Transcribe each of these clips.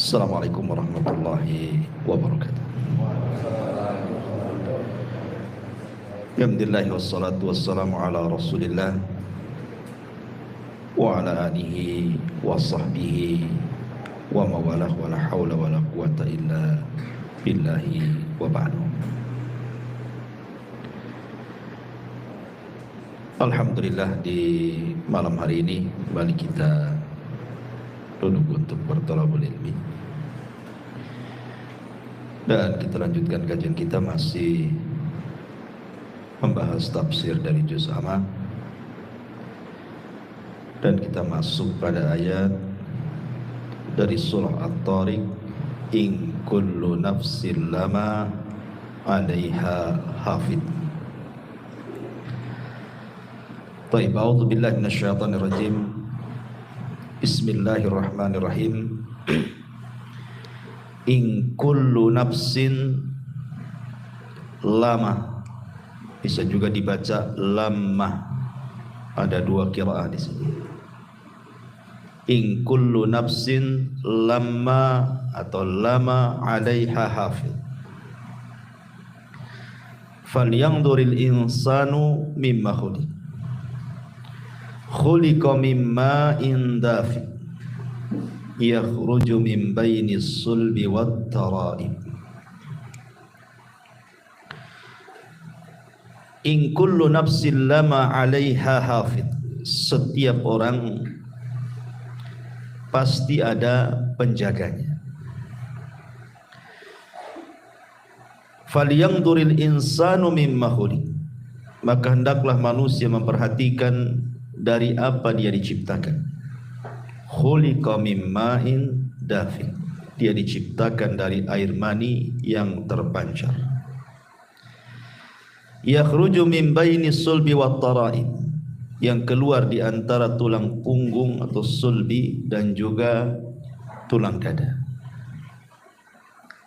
Assalamualaikum warahmatullahi wabarakatuh. Alhamdulillah wassalatu wassalamu ala Rasulillah wa ala alihi wa sahbihi wa mawalah wa la hawla wa la quwata illa billahi wa ba'du. Alhamdulillah, di malam hari ini kembali kita duduk untuk bertolabul ilmi, dan kita lanjutkan kajian kita masih membahas tafsir dari juz amma, dan kita masuk pada ayat dari surah At-Tariq, in kullu nafsin lama 'alaiha hafid. Baik, a'udzu billahi minasyaitonir rajim. Bismillahirrahmanirrahim. In kullu nafsin lama, bisa juga dibaca lamma. Ada dua qiraah di sini. In kullu nafsin lamma atau lama 'alaiha hafid. Falyanzuril insanu mimma khuliq. Khuliqa mimma indafi yakhruju min bainis sulbi wat tara'ib. In kullu nafsin lama 'alaiha hafid. Setiap orang pasti ada penjaganya. Falyanzuril insanu mimma khuliq. Maka hendaklah manusia memperhatikan dari apa dia diciptakan. Khuliqa min ma'in dafiq. Dia diciptakan dari air mani yang terpancar. Yakhruju min bainis sulbi wat tara'ib. Yang keluar di antara tulang punggung atau sulbi dan juga tulang dada.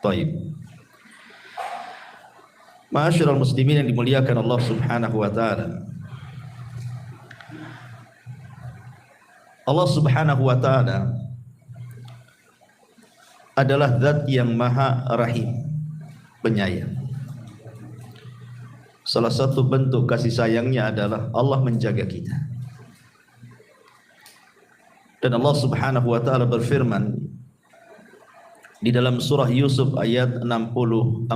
Taib. Ma'asyiral muslimin yang dimuliakan Allah Subhanahu wa taala. Allah Subhanahu wa ta'ala adalah zat yang maha rahim, penyayang. Salah satu bentuk kasih sayangnya adalah Allah menjaga kita. Dan Allah Subhanahu wa ta'ala berfirman di dalam surah Yusuf ayat 64,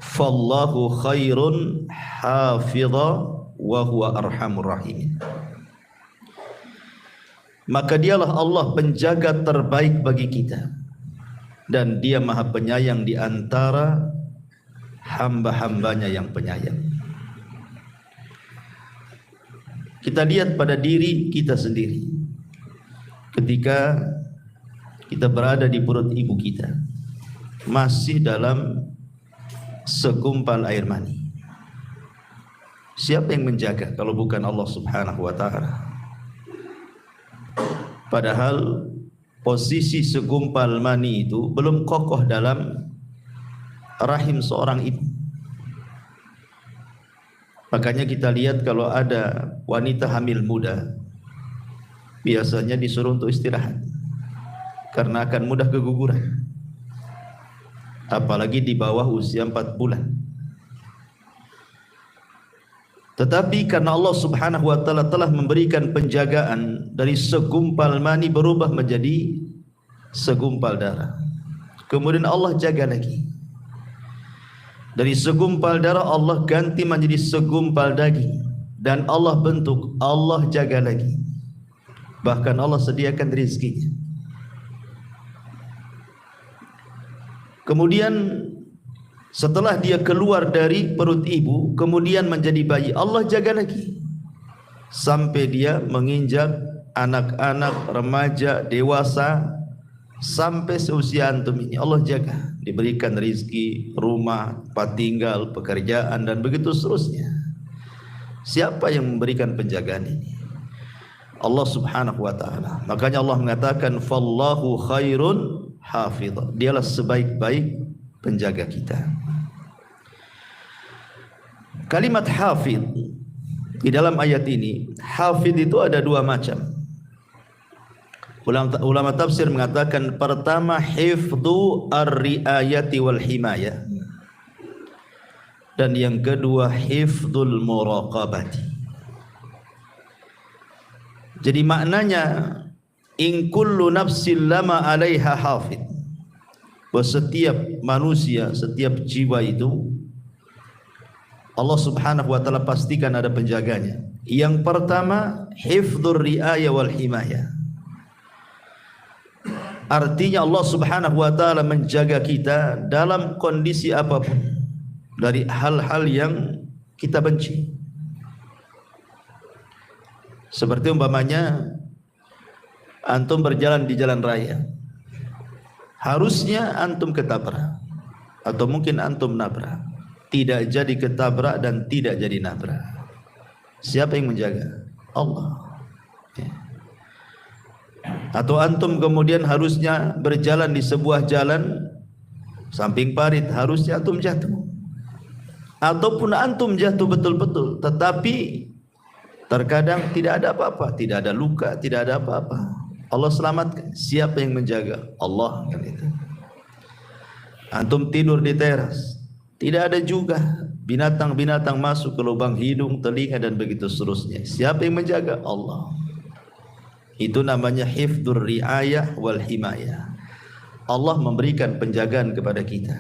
Fallahu khairun hafidha wa huwa arhamur rahimin. Maka dialah Allah penjaga terbaik bagi kita, dan dia maha penyayang di antara hamba-hambanya yang penyayang. Kita lihat pada diri kita sendiri. Ketika kita berada di perut ibu kita, masih dalam segumpal air mani, siapa yang menjaga kalau bukan Allah Subhanahu wa ta'ala? Padahal posisi segumpal mani itu belum kokoh dalam rahim seorang ibu. Makanya kita lihat kalau ada wanita hamil muda, biasanya disuruh untuk istirahat karena akan mudah keguguran. Apalagi di bawah usia 4 bulan. Tetapi karena Allah Subhanahu wa ta'ala telah memberikan penjagaan, dari segumpal mani berubah menjadi segumpal darah. Kemudian Allah jaga lagi. Dari segumpal darah Allah ganti menjadi segumpal daging. Dan Allah bentuk, Allah jaga lagi. Bahkan Allah sediakan rezekinya. Kemudian setelah dia keluar dari perut ibu, kemudian menjadi bayi, Allah jaga lagi sampai dia menginjak anak-anak, remaja, dewasa, sampai seusia antum ini Allah jaga, diberikan rezeki, rumah, tempat tinggal, pekerjaan, dan begitu seterusnya. Siapa yang memberikan penjagaan ini? Allah Subhanahu wa ta'ala. Makanya Allah mengatakan fallahu khairun hafidh. Dialah sebaik-baik penjaga kita. Kalimat hafidh di dalam ayat ini, hafidh itu ada dua macam. Ulama tafsir mengatakan pertama hifdhu ar-riayati wal himayah, dan yang kedua hifdzul muraqabati. Jadi maknanya in kullu nafsin lama 'alaiha hafid, bahwa setiap manusia, setiap jiwa itu Allah Subhanahu wa taala pastikan ada penjaganya. Yang pertama hifdzur riayah wal himayah, artinya Allah Subhanahu wa taala menjaga kita dalam kondisi apapun dari hal-hal yang kita benci. Seperti umpamanya antum berjalan di jalan raya, harusnya antum ketabrak atau mungkin antum nabrak, tidak jadi ketabrak dan tidak jadi nabrak. Siapa yang menjaga? Allah. Atau antum kemudian harusnya berjalan di sebuah jalan samping parit, harusnya antum jatuh, ataupun antum jatuh betul-betul, tetapi terkadang tidak ada apa-apa, tidak ada luka, tidak ada apa-apa, Allah selamatkan. Siapa yang menjaga? Allah. Antum tidur di teras, tidak ada juga binatang-binatang masuk ke lubang hidung, telinga dan begitu seterusnya. Siapa yang menjaga? Allah. Itu namanya hifdzur riayah wal himayah. Allah memberikan penjagaan kepada kita.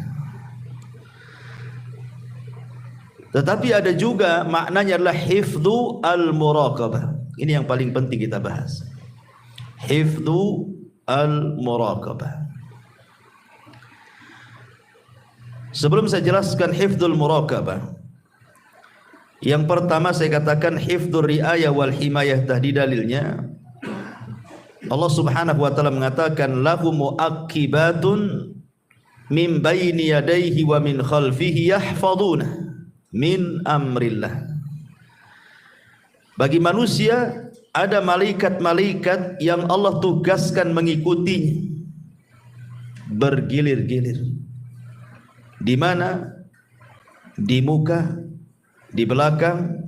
Tetapi ada juga maknanya adalah hifdzu al-muraqabah. Ini yang paling penting kita bahas. Hifdzu al-muraqabah. Sebelum saya jelaskan hifdzul muraqabah, yang pertama saya katakan hifdzur riayah wal himayah, tadi dalilnya Allah Subhanahu wa taala mengatakan lahu muaqibatun min baini yadayhi wa min khalfihi yahfaduna min amrillah. Bagi manusia ada malaikat-malaikat yang Allah tugaskan mengikutinya bergilir-gilir. Di mana? Di muka, di belakang,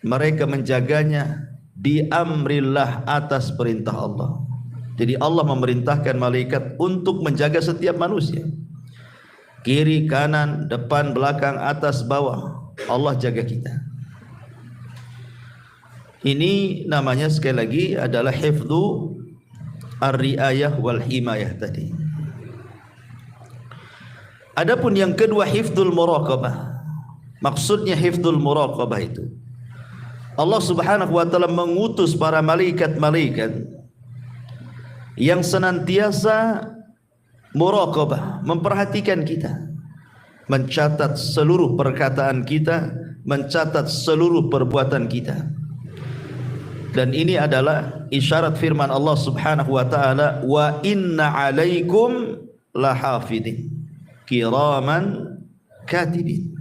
mereka menjaganya bi amrillah, atas perintah Allah. Jadi Allah memerintahkan malaikat untuk menjaga setiap manusia, kiri, kanan, depan, belakang, atas, bawah. Allah jaga kita. Ini namanya sekali lagi adalah hifdzu ar-riayah wal himayah tadi. Adapun yang kedua hifdzul muraqabah. Maksudnya hifdzul muraqabah itu Allah Subhanahu wa taala mengutus para malaikat-malaikat yang senantiasa muraqabah, memperhatikan kita, mencatat seluruh perkataan kita, mencatat seluruh perbuatan kita. Dan ini adalah isyarat firman Allah Subhanahu wa taala, wa inna 'alaikum lahafidin kiraman katibin.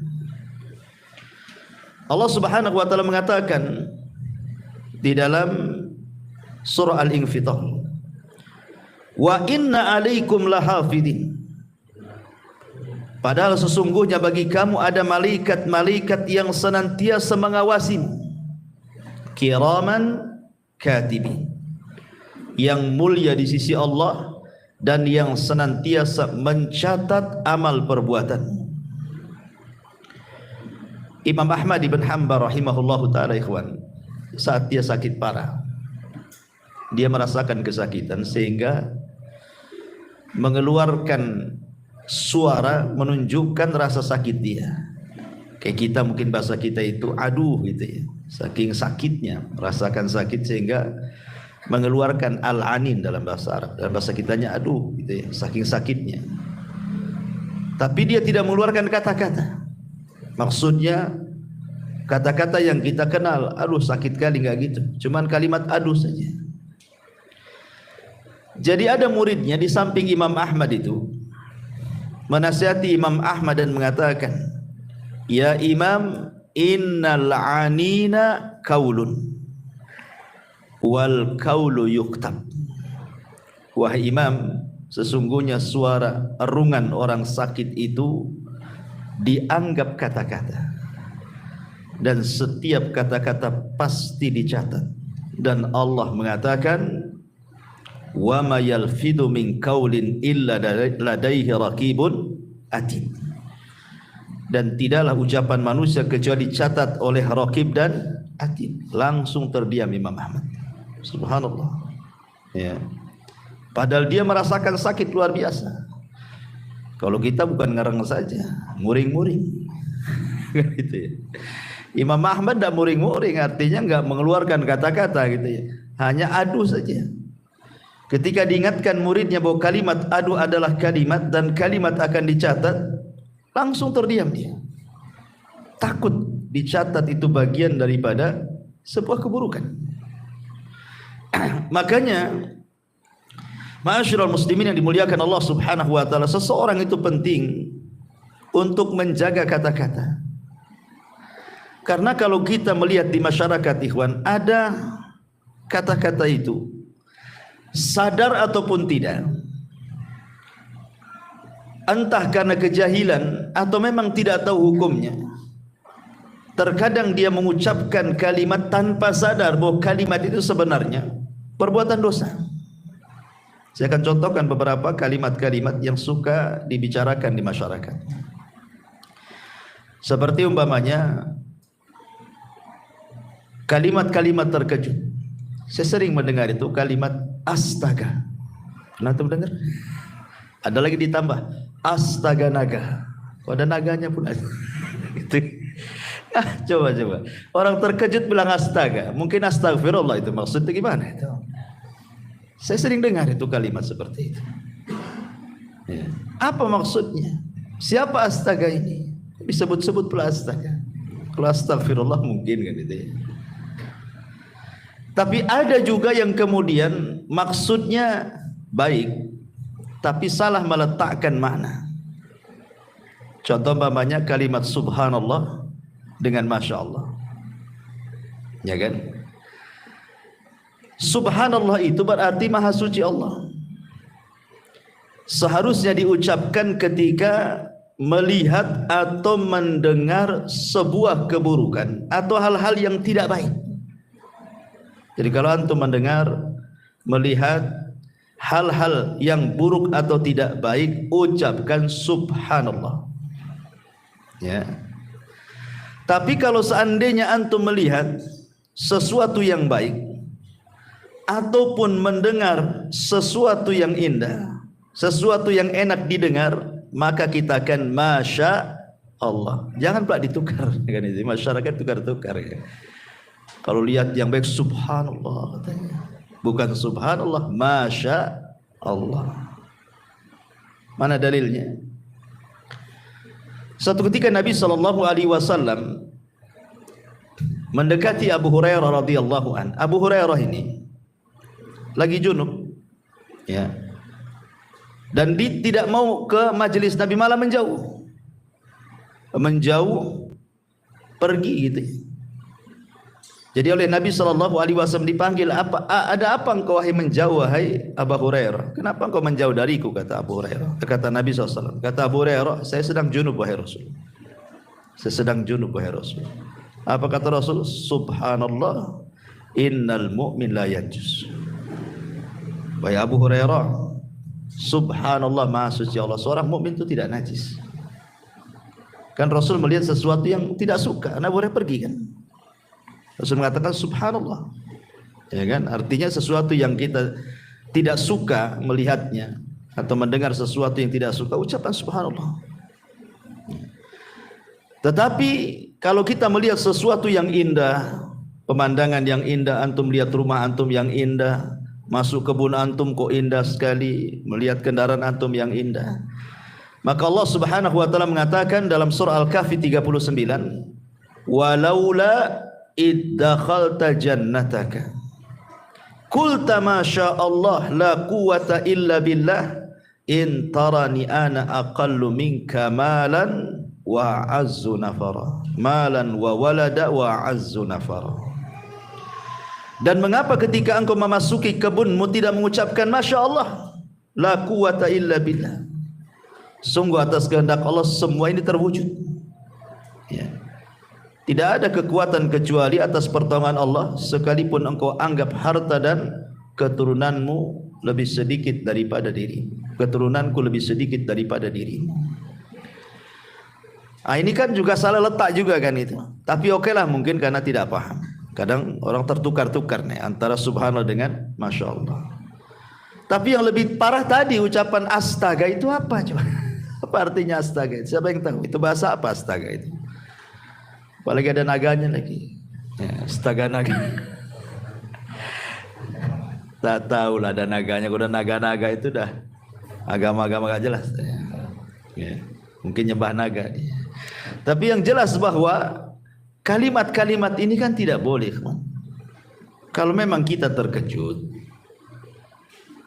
Allah Subhanahu wa taala mengatakan di dalam surah Al-Infitar, wa inna 'alaikum lahafidin, padahal sesungguhnya bagi kamu ada malaikat-malaikat yang senantiasa mengawasimu, kiraman katibin, yang mulia di sisi Allah dan yang senantiasa mencatat amal perbuatanmu. Imam Ahmad ibn Hanbal rahimahullahu ta'ala, ikhwan, saat dia sakit parah, dia merasakan kesakitan sehingga mengeluarkan suara menunjukkan rasa sakit dia. Kayak kita mungkin bahasa kita itu aduh gitu ya, saking sakitnya merasakan sakit sehingga mengeluarkan al-anin dalam bahasa Arab. Dalam bahasa kitanya aduh gitu ya, saking sakitnya. Tapi dia tidak mengeluarkan kata-kata. Maksudnya kata-kata yang kita kenal, aduh sakit kali, enggak gitu. Cuman kalimat aduh saja. Jadi ada muridnya di samping Imam Ahmad itu menasihati Imam Ahmad dan mengatakan, ya Imam, innal anina kaulun wal kaulu yuktab. Wahai Imam, sesungguhnya suara erungan orang sakit itu dianggap kata-kata, dan setiap kata-kata pasti dicatat. Dan Allah mengatakan, wa ma yalfidu min qaulin illa ladaihi raqibun atid. Dan tidaklah ucapan manusia kecuali dicatat oleh raqib dan atid. Langsung terdiam Imam Ahmad. Subhanallah. Ya. Padahal dia merasakan sakit luar biasa. Kalau kita bukan ngereng saja, muring-muring. Gitu ya. Imam Ahmad tidak muring-muring, artinya enggak mengeluarkan kata-kata gitu ya. Hanya adu saja. Ketika diingatkan muridnya bahwa kalimat adu adalah kalimat dan kalimat akan dicatat, langsung terdiam dia. Takut dicatat itu bagian daripada sebuah keburukan. Makanya ma'asyiral muslimin yang dimuliakan Allah Subhanahu wa taala, seseorang itu penting untuk menjaga kata-kata. Karena kalau kita melihat di masyarakat ikhwan, ada kata-kata itu sadar ataupun tidak, entah karena kejahilan atau memang tidak tahu hukumnya, terkadang dia mengucapkan kalimat tanpa sadar bahwa kalimat itu sebenarnya perbuatan dosa. Saya akan contohkan beberapa kalimat-kalimat yang suka dibicarakan di masyarakat. Seperti umpamanya kalimat-kalimat terkejut. Saya sering mendengar itu kalimat astaga. Pernah tuh dengar? Ada lagi ditambah astaga naga. Kok ada naganya pun ada. Itu. Coba. Orang terkejut bilang astaga. Mungkin astagfirullah itu maksudnya gimana itu? Saya sering dengar itu kalimat seperti itu. Ya. Apa maksudnya? Siapa astaga ini? Disebut-sebut pula astaga. Kalau astagfirullah mungkin kan itu ya. Tapi ada juga yang kemudian maksudnya baik, tapi salah meletakkan makna. Contoh umpamanya kalimat subhanallah dengan masya Allah, ya kan? Subhanallah itu berarti maha suci Allah. Seharusnya diucapkan ketika melihat atau mendengar sebuah keburukan atau hal-hal yang tidak baik. Jadi kalau antum mendengar, melihat hal-hal yang buruk atau tidak baik, ucapkan subhanallah. Ya. Tapi kalau seandainya antum melihat sesuatu yang baik ataupun mendengar sesuatu yang indah, sesuatu yang enak didengar, maka kita akan masya Allah. Jangan pula ditukar kan itu. Masyarakat tukar-tukar ya. Kalau lihat yang baik subhanallah katanya. Bukan subhanallah, masya Allah. Mana dalilnya? Suatu ketika Nabi SAW mendekati Abu Hurairah radhiyallahu an. Abu Hurairah ini lagi junub, ya. Dan dia tidak mau ke majelis Nabi, malah menjauh, pergi gitu. Jadi oleh Nabi SAW dipanggil, ada apa engkau wahai menjauh wahai Abu Hurairah? Kenapa engkau menjauh dariku? Kata Abu Hurairah. Kata Nabi SAW. Kata Abu Hurairah, saya sedang junub wahai Rasul. Saya sedang junub wahai Rasul. Apa kata Rasul? Subhanallah, innal mu'min la yanjus. Wahai Abu Hurairah, subhanallah, maha suci Allah. Seorang mukmin itu tidak najis. Kan Rasul melihat sesuatu yang tidak suka, Abu Hurairah pergi kan. Rasul mengatakan subhanallah, ya kan? Artinya sesuatu yang kita tidak suka melihatnya atau mendengar sesuatu yang tidak suka, ucapan subhanallah. Tetapi kalau kita melihat sesuatu yang indah, pemandangan yang indah, antum lihat rumah antum yang indah, masuk kebun antum kok indah sekali, melihat kendaraan antum yang indah, maka Allah Subhanahu wa taala mengatakan dalam surah Al-Kahfi 39, walaula iddakhalta jannataka qulta ma syaa Allah la quwwata illa billah in tarani ana aqallu minka malan wa azzu nafara, malan wa walada wa azzu nafara. Dan mengapa ketika engkau memasuki kebunmu tidak mengucapkan masya Allah, la quwwata illa billah, sungguh atas kehendak Allah semua ini terwujud, ya. Tidak ada kekuatan kecuali atas pertolongan Allah, sekalipun engkau anggap harta dan keturunanmu lebih sedikit daripada dirimu, keturunanku lebih sedikit daripada dirimu. Ini kan juga salah letak juga kan itu. Tapi oke lah, mungkin karena tidak paham. Kadang orang tertukar-tukar nih antara subhanallah dengan masya Allah. Tapi yang lebih parah tadi ucapan astaga itu apa coba? Apa artinya astaga? Siapa yang tahu? Itu bahasa apa astaga itu? Apalagi ada naganya lagi. Ya, astaga naga. Tak tahu lah ada naganya. Udah naga-naga itu dah agama-agama gak jelas. Ya, mungkin nyembah naga. Tapi yang jelas bahwa kalimat-kalimat ini kan tidak boleh. Kalau memang kita terkejut,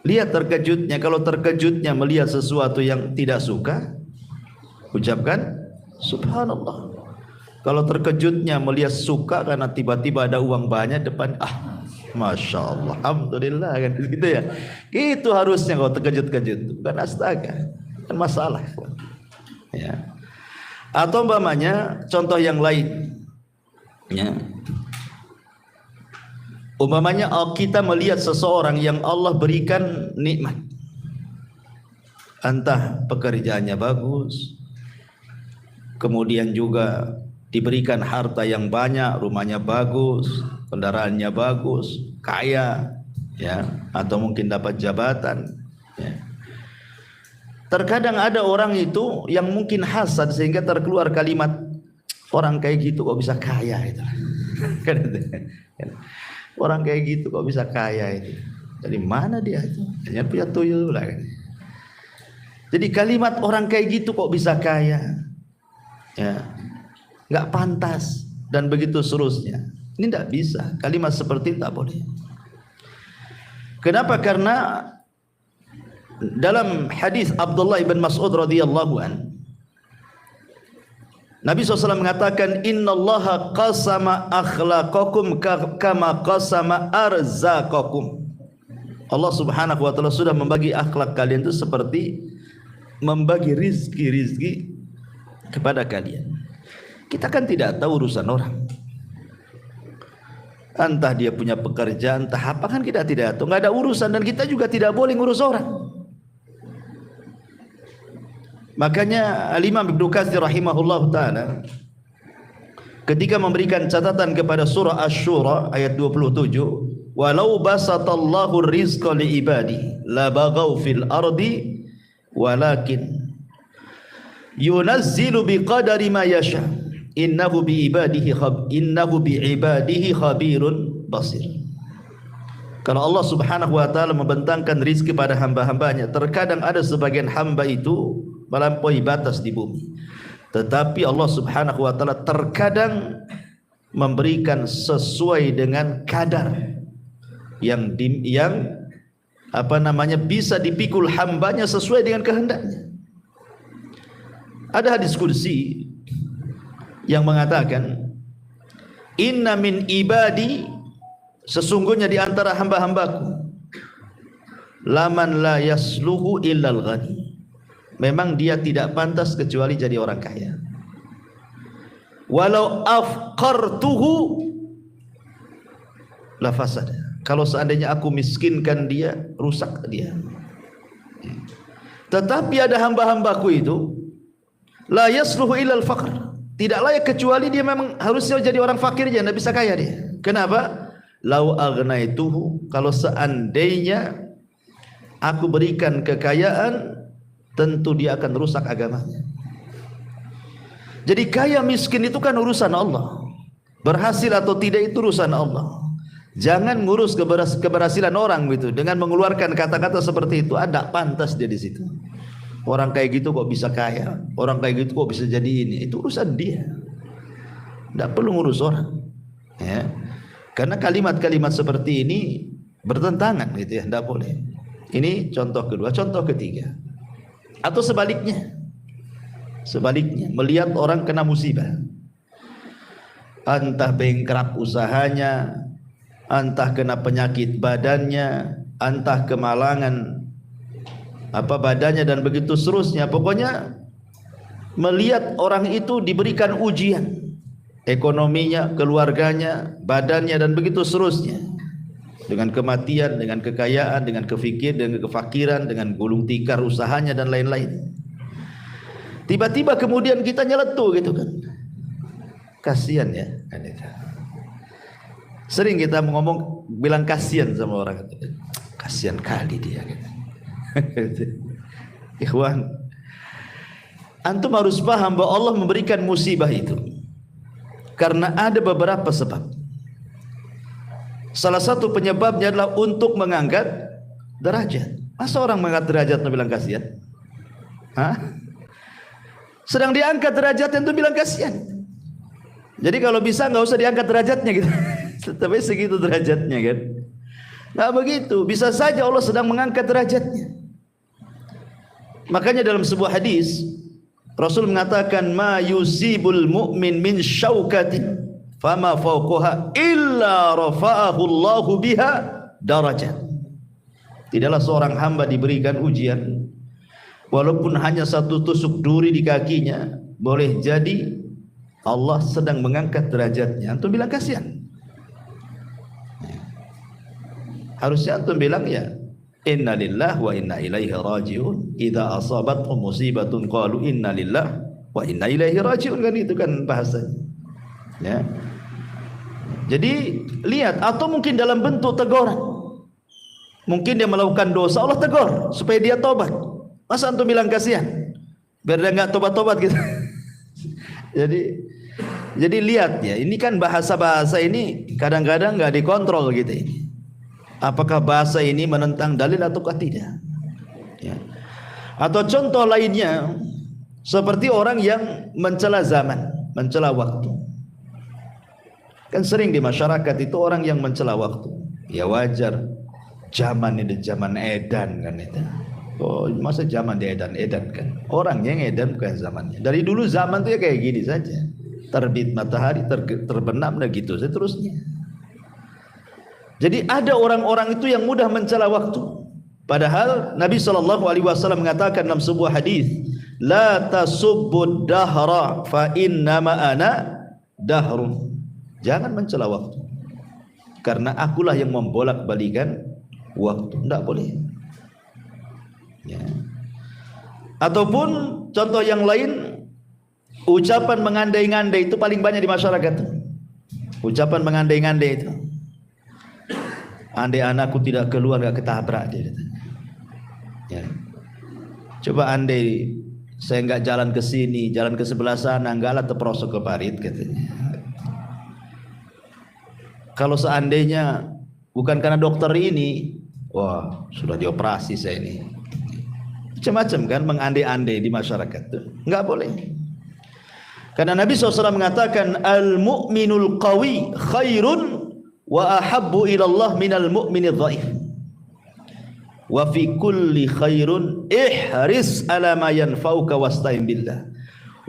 lihat terkejutnya. Kalau terkejutnya melihat sesuatu yang tidak suka, ucapkan subhanallah. Kalau terkejutnya melihat suka karena tiba-tiba ada uang banyak depan, masya Allah, alhamdulillah kan gitu ya. Itu harusnya kalau terkejut-kejut, bukan astaga, kan masalah. Ya. Atau umpamanya contoh yang lain, ya. Umpamanya kita melihat seseorang yang Allah berikan nikmat, entah pekerjaannya bagus, kemudian juga diberikan harta yang banyak, rumahnya bagus, kendaraannya bagus, kaya, ya, atau mungkin dapat jabatan, ya. Terkadang ada orang itu yang mungkin hasad sehingga terkeluar kalimat, orang kayak gitu kok bisa kaya itu. Orang kayak gitu kok bisa kaya itu. Dari mana dia itu? Hanya punya tuyul lah. Jadi kalimat orang kayak gitu kok bisa kaya, ya, nggak pantas dan begitu seterusnya. Ini tidak bisa. Kalimat seperti itu tak boleh. Kenapa? Karena dalam hadis Abdullah bin Mas'ud radhiyallahu an, Nabi SAW mengatakan, innallaha qasama akhlaqakum kama qasama arzaqakum. Allah Subhanahu wa taala sudah membagi akhlak kalian itu seperti membagi rizki kepada kalian. Kita kan tidak tahu urusan orang. Entah dia punya pekerjaan, entah apa, kan kita tidak tahu. Nggak ada urusan, dan kita juga tidak boleh ngurus orang. Makanya Al-Imam Ibnu Katsir rahimahullah ta'ala ketika memberikan catatan kepada surah Asy-Syura ayat 27, walau basatallahu rizqa li ibadi la baghaw fil ardi walakin yunazzilu biqadari ma yasha innahu bi ibadihi khabirun basir. Kalau Allah Subhanahu wa taala membentangkan rizki pada hamba-hambanya, terkadang ada sebagian hamba itu melampaui batas di bumi, tetapi Allah Subhanahu wa taala terkadang memberikan sesuai dengan kadar yang bisa dipikul hambanya sesuai dengan kehendaknya. Ada hadis kursi yang mengatakan, inna min ibadi, sesungguhnya di antara hamba-hambaku, laman la yasluhu illal ghani, memang dia tidak pantas kecuali jadi orang kaya. Walau afqartuhu la fasada, kalau seandainya aku miskinkan dia, rusak dia. Tetapi ada hamba-hambaku itu la yasluhu illal faqr, tidak layak kecuali dia memang harusnya jadi orang fakir aja, tidak bisa kaya dia. Kenapa? Lau agnaituhu, kalau seandainya aku berikan kekayaan, tentu dia akan rusak agamanya. Jadi kaya miskin itu kan urusan Allah, berhasil atau tidak itu urusan Allah. Jangan ngurus keberhasilan orang gitu dengan mengeluarkan kata-kata seperti itu. Ada pantas dia di situ. Orang kayak gitu kok bisa kaya, orang kayak gitu kok bisa jadi ini, itu urusan dia. Tidak perlu ngurus orang, ya. Karena kalimat-kalimat seperti ini bertentangan gitu ya, tidak boleh. Ini contoh kedua. Contoh ketiga, atau sebaliknya, melihat orang kena musibah, entah bengkrak usahanya, entah kena penyakit badannya, entah kemalangan badannya dan begitu seterusnya. Pokoknya melihat orang itu diberikan ujian, ekonominya, keluarganya, badannya dan begitu seterusnya. dengan kematian, dengan kekayaan, dengan dengan kefakiran, dengan gulung tikar usahanya dan lain-lain. Tiba-tiba kemudian kita nyeletu gitu kan. Kasihan ya. Sering kita ngomong bilang kasihan sama orang. Kasihan kali dia gitu. Ikhwan, antum harus paham bahwa Allah memberikan musibah itu karena ada beberapa sebab. Salah satu penyebabnya adalah untuk mengangkat derajat. Masa orang mengangkat derajat bilang kasihan? Hah? Sedang diangkat derajatnya itu bilang kasihan. Jadi kalau bisa nggak usah diangkat derajatnya gitu. Tapi segitu derajatnya kan. Nggak begitu. Bisa saja Allah sedang mengangkat derajatnya. Makanya dalam sebuah hadis Rasul mengatakan ma yusibul mu'min min syaukatin fama fawqaha illa rafa'ahu Allahu biha darajat. Tidaklah seorang hamba diberikan ujian walaupun hanya satu tusuk duri di kakinya, boleh jadi Allah sedang mengangkat derajatnya. Antum bilang kasihan. Harusnya antum bilang ya inna lillahi wa inna ilaihi raji'un. Idza asabathum musibatun qalu inna lillahi wa inna ilaihi raji'un, kan itu kan bahasanya. Ya. Jadi lihat, atau mungkin dalam bentuk teguran. Mungkin dia melakukan dosa, Allah tegur supaya dia tobat. Masa antum bilang kasihan? Biar dia enggak tobat-tobat gitu. Jadi lihat ya, ini kan bahasa-bahasa ini kadang-kadang enggak dikontrol gitu ini. Apakah bahasa ini menentang dalil ataukah tidak? Ya. Atau contoh lainnya seperti orang yang mencela zaman, mencela waktu. Kan sering di masyarakat itu orang yang mencela waktu. Ya wajar. Zaman ini zaman edan kan itu. Oh, masa zaman edan kan. Orang yang edan bukan zamannya. Dari dulu zaman itu ya kayak gini saja. Terbit matahari, terbenam dan gitu seterusnya. Jadi ada orang-orang itu yang mudah mencela waktu. Padahal Nabi SAW mengatakan dalam sebuah hadis, la tasubbud dahra fa innama ana dahrun. Jangan mencela waktu, karena akulah yang membolak-balikan waktu. Tidak boleh ya. Ataupun contoh yang lain, ucapan mengandai-ngandai itu paling banyak di masyarakat. Ucapan mengandai-ngandai itu, andai anakku tidak keluar gak ketabrak dia. Ya. Coba andai saya nggak jalan ke sini, jalan ke sebelah sana, enggaklah terperosok ke parit katanya. Kalau seandainya bukan karena dokter ini, wah sudah dioperasi saya ini. Macam-macam kan mengandai-andai di masyarakat itu, nggak boleh. Karena Nabi SAW mengatakan al-mu'minul qawi khairun wa ahabbu ilallah minal mu'minidh dhaif. Wa fi kulli khairun ihris ala ma yanfa'uka wasta'in billah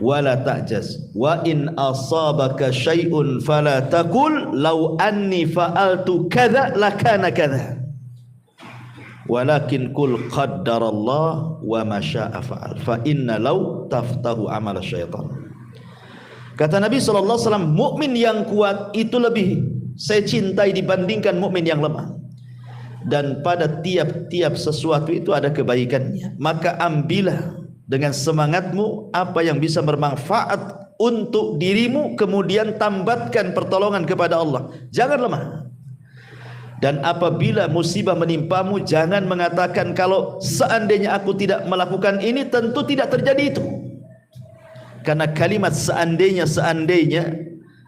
wala ta'jaz wa in asabaka syai'un fala taqul law anni fa'altu kadza lakana kadza walakin qul qaddarallah wa ma syaa fa'al fa inna law taftahu amal syaitan. Kata Nabi SAW, mukmin yang kuat itu lebih saya cintai dibandingkan mukmin yang lemah. Dan pada tiap-tiap sesuatu itu ada kebaikannya. Maka ambillah dengan semangatmu apa yang bisa bermanfaat untuk dirimu, kemudian tambatkan pertolongan kepada Allah. Jangan lemah. Dan apabila musibah menimpamu, jangan mengatakan kalau seandainya aku tidak melakukan ini tentu tidak terjadi itu. Karena kalimat seandainya,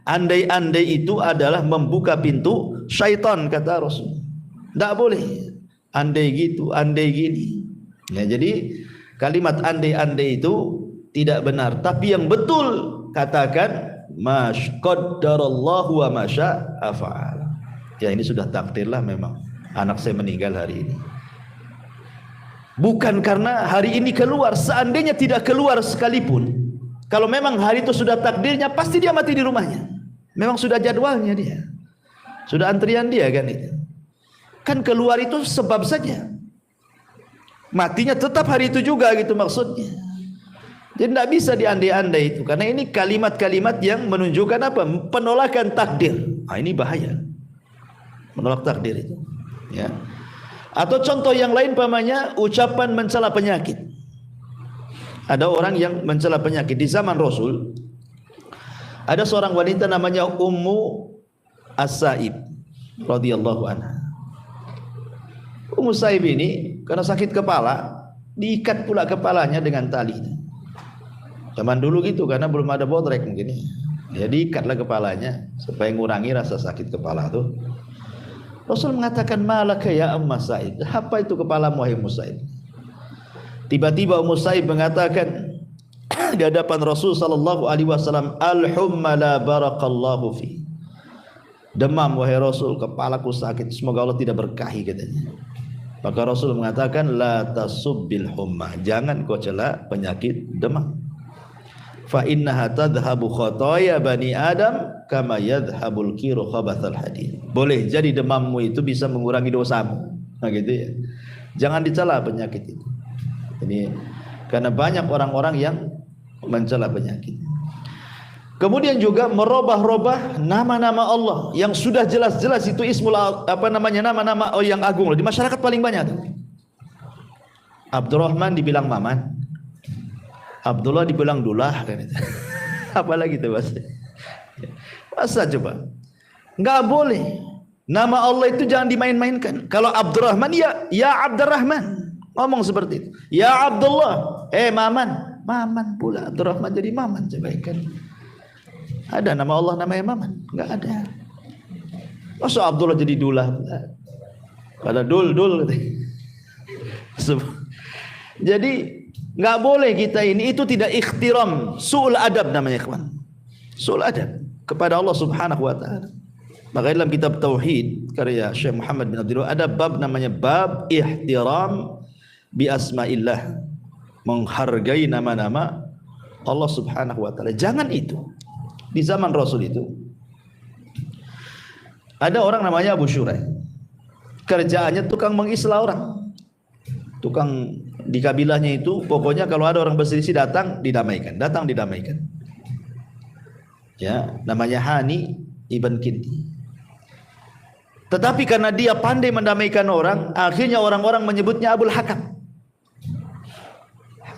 andai-andai itu adalah membuka pintu syaitan, kata Rasul. Tidak boleh andai gitu, andai gini ya. Jadi kalimat andai-andai itu tidak benar. Tapi yang betul katakan qaddarallahu wa ma syaa fa'al. Ya ini sudah takdirlah memang anak saya meninggal hari ini. Bukan karena hari ini keluar. Seandainya tidak keluar sekalipun, kalau memang hari itu sudah takdirnya, pasti dia mati di rumahnya. Memang sudah jadwalnya dia, sudah antrian dia kan itu. Kan keluar itu sebab saja, matinya tetap hari itu juga gitu maksudnya. Jadi tidak bisa diandai-andai itu, karena ini kalimat-kalimat yang menunjukkan apa? Penolakan takdir. Ini bahaya, menolak takdir itu. Ya. Atau contoh yang lain pamannya ucapan mencela penyakit. Ada orang yang mencela penyakit di zaman Rasul. Ada seorang wanita namanya Ummu As-Sa'ib radhiyallahu anha. Ummu Sa'ib ini karena sakit kepala, diikat pula kepalanya dengan tali. Zaman dulu gitu karena belum ada bodrek mungkin. Ya diikatlah kepalanya supaya mengurangi rasa sakit kepala tuh. Rasul mengatakan, malaka ya Ummu Sa'ib, apa itu kepalamu wahai Ummu Sa'ib? Tiba-tiba Ummu Sa'ib mengatakan di hadapan Rasul sallallahu alaihi wasallam, al-humma la barakallahu fi. Demam wahai Rasul, kepalaku sakit, semoga Allah tidak berkahi katanya. Maka Rasul mengatakan, la tasubbil humma, jangan kau cela penyakit demam. Fa innaha tadhhabu khotoya bani Adam kama yadhhabul kiru khabathal hadid. Boleh jadi demammu itu bisa mengurangi dosamu. Nah gitu ya. Jangan dicela penyakit itu. Ini karena banyak orang-orang yang mencela penyakit. Kemudian juga merubah-rubah nama-nama Allah yang sudah jelas-jelas itu ismul nama-nama yang agung di masyarakat paling banyak. Abdurrahman dibilang Maman, Abdullah dibilang Dullah kan itu. Apalagi itu masa coba? Enggak boleh. Nama Allah itu jangan dimain-mainkan. Kalau Abdurrahman ya Abdurrahman. Ngomong seperti itu. Ya Abdullah, Maman. Maman pula Abdurrahman jadi Maman, coba kan. Ada nama Allah namanya Maman? Enggak ada. Masa Abdullah jadi Dullah? Pada dul. Jadi nggak boleh kita ini, itu tidak ikhtiram, su'ul adab namanya kawan. Su'ul adab kepada Allah Subhanahu wa taala. Maka dalam kitab tauhid karya Syekh Muhammad bin Abdul Wahab ada bab namanya bab ihtiram bi asmaillah, menghargai nama-nama Allah Subhanahu wa taala. Jangan itu. Di zaman Rasul itu ada orang namanya Abu Syuraih. Kerjaannya tukang mengislah orang. Tukang di kabilahnya itu pokoknya kalau ada orang berselisih datang didamaikan. Ya, namanya Hani ibn Kinti. Tetapi karena dia pandai mendamaikan orang, akhirnya orang-orang menyebutnya Abul Hakam.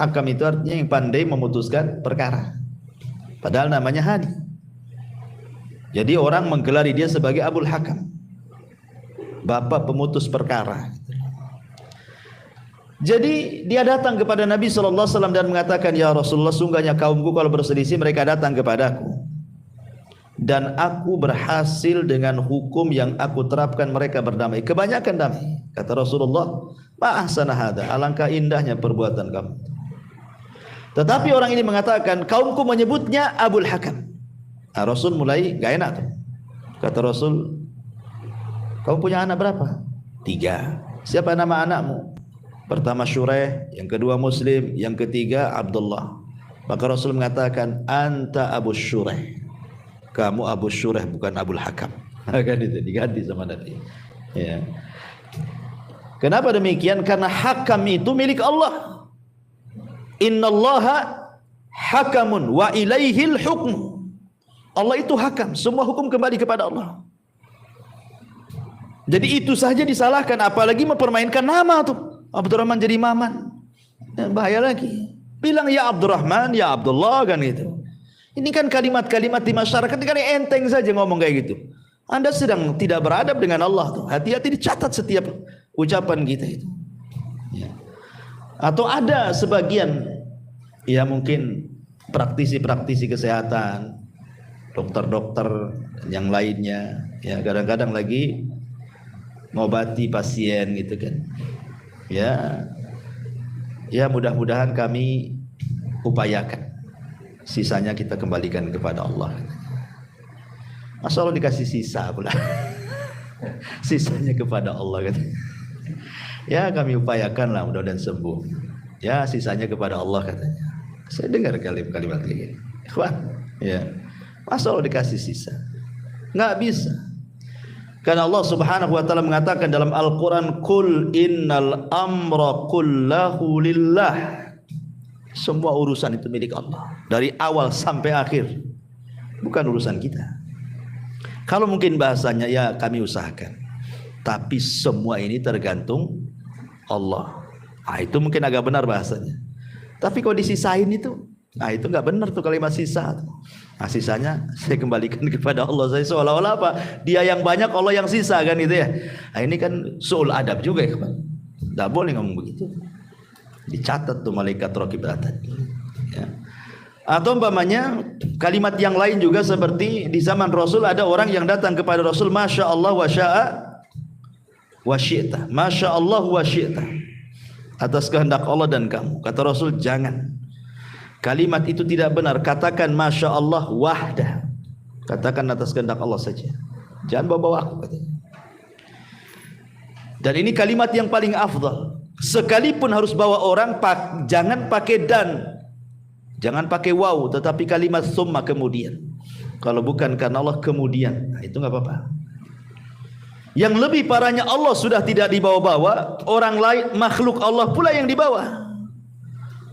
Hakam itu artinya yang pandai memutuskan perkara. Padahal namanya Hani. Jadi orang menggelari dia sebagai Abul Hakam, bapak pemutus perkara. Jadi dia datang kepada Nabi SAW dan mengatakan, ya Rasulullah, sungguhnya kaumku kalau berselisih mereka datang kepadaku, dan aku berhasil dengan hukum yang aku terapkan, mereka berdamai, kebanyakan damai. Kata Rasulullah, ma ahsana hada, alangkah indahnya perbuatan kamu. Tetapi orang ini mengatakan, kaumku menyebutnya Abul Hakam. Nah, Rasul mulai gak enak tuh. Kata Rasul, kamu punya anak berapa? 3. Siapa nama anakmu? Pertama Syuraih, yang kedua Muslim, yang ketiga Abdullah. Maka Rasul mengatakan, anta Abu Syuraih, kamu Abu Syuraih bukan Abul Hakam. Kan itu diganti sama Nabi. Ya. Kenapa demikian? Karena hakam itu milik Allah. Innallaha hakamun wa ilaihil hukmu. Allah itu hakam, semua hukum kembali kepada Allah. Jadi itu saja disalahkan, apalagi mempermainkan nama tuh. Abdurrahman jadi Maman, bahaya lagi. Bilang ya Abdurrahman, ya Abdullah kan gitu. Ini kan kalimat-kalimat di masyarakat kan enteng saja ngomong kayak gitu. Anda sedang tidak beradab dengan Allah tuh. Hati-hati dicatat setiap ucapan kita itu. Ya. Atau ada sebagian, ya mungkin praktisi-praktisi kesehatan, dokter-dokter yang lainnya, ya kadang-kadang lagi ngobati pasien gitu kan. Ya mudah-mudahan kami upayakan, sisanya kita kembalikan kepada Allah. Masa Allah dikasih sisa pula. Sisanya kepada Allah kan. Ya kami upayakanlah mudah-mudahan sembuh. Ya sisanya kepada Allah katanya. Saya dengar kalimat kayak gini. Ikhwan, ya. Masa Allah dikasih sisa? Nggak bisa. Karena Allah Subhanahu wa taala mengatakan dalam Al-Qur'an, "Qul innal amra kullahu lillah." Semua urusan itu milik Allah, dari awal sampai akhir. Bukan urusan kita. Kalau mungkin bahasanya ya kami usahakan. Tapi semua ini tergantung Allah. Nah, itu mungkin agak benar bahasanya. Tapi kalau disisain itu, nah itu nggak benar tuh kalimat sisa. Nah sisanya saya kembalikan kepada Allah. Saya seolah-olah apa? Dia yang banyak, Allah yang sisa kan itu ya. Nah ini kan su'ul adab juga ya kawan. Nggak boleh ngomong begitu. Dicatat tuh malaikat raqib atid. Ya. Atau umpamanya kalimat yang lain juga seperti di zaman Rasul ada orang yang datang kepada Rasul, Masya Allah wa sya'a wa syi'ta. Masya Allah wa syi'ta. Atas kehendak Allah dan kamu. Kata Rasul, jangan. Kalimat itu tidak benar. Katakan Masya Allah wahdah. Katakan atas kehendak Allah saja. Jangan bawa-bawa aku katanya. Dan ini kalimat yang paling afdal. Sekalipun harus bawa orang, jangan pakai dan. Jangan pakai waw, tetapi kalimat summa kemudian. Kalau bukan karena Allah kemudian, nah itu nggak apa-apa. Yang lebih parahnya Allah sudah tidak dibawa-bawa, orang lain makhluk Allah pula yang dibawa.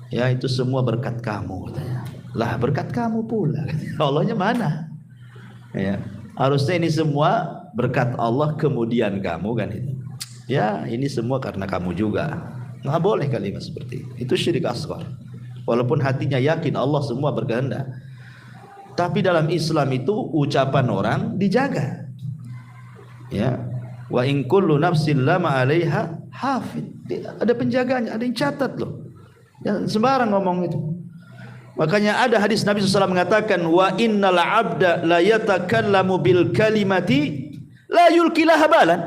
Ya itu semua berkat kamu katanya. Lah berkat kamu pula. Allahnya mana? Ya, harusnya ini semua berkat Allah kemudian kamu kan itu. Ya ini semua karena kamu juga. Nggak boleh kalimat seperti itu. Itu syirik asghar. Walaupun hatinya yakin Allah semua berkehendak, tapi dalam Islam itu ucapan orang dijaga. Ya, wa in kullu nafsin lama 'alaiha hafid. Ada penjaganya, ada yang catat loh. Jangan sembarang ngomong itu. Makanya ada hadis Nabi SAW mengatakan, wa innal 'abda la yatakallamu bil kalimati la yulkilaha balan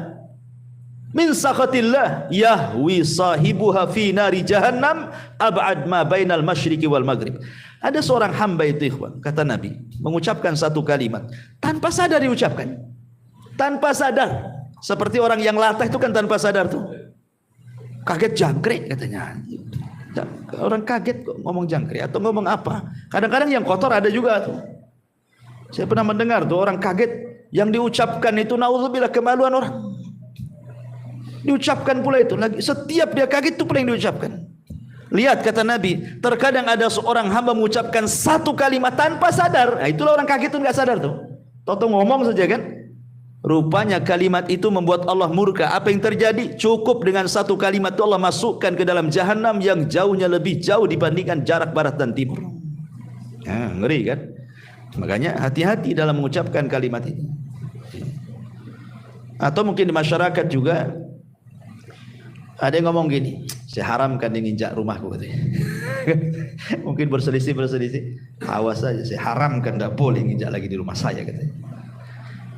min sakhatillah yahwi sahibuha fi nari jahannam ab'ad ma bainal masyriqi wal maghrib. Ada seorang hamba itu ikhwan, kata Nabi, mengucapkan satu kalimat tanpa sadar diucapkan. Tanpa sadar. Seperti orang yang latah itu kan tanpa sadar tuh. Kaget jangkrik katanya. Orang kaget kok ngomong jangkrik atau ngomong apa. Kadang-kadang yang kotor ada juga tuh. Saya pernah mendengar tuh orang kaget yang diucapkan itu naudzubillah kemaluan orang. Diucapkan pula itu lagi. Setiap dia kaget itu pula yang diucapkan. Lihat kata Nabi, terkadang ada seorang hamba mengucapkan satu kalimat tanpa sadar. Nah, itulah orang kaget itu nggak sadar tuh. Toto ngomong saja kan. Rupanya kalimat itu membuat Allah murka. Apa yang terjadi? Cukup dengan satu kalimat itu Allah masukkan ke dalam jahanam yang jauhnya lebih jauh dibandingkan jarak barat dan timur. Ya, ngeri kan? Makanya hati-hati dalam mengucapkan kalimat ini. Atau mungkin di masyarakat juga ada yang ngomong gini, saya haramkan dia nginjak rumahku katanya. Mungkin berselisih. Awas saja, saya haramkan, tidak boleh nginjak lagi di rumah saya katanya.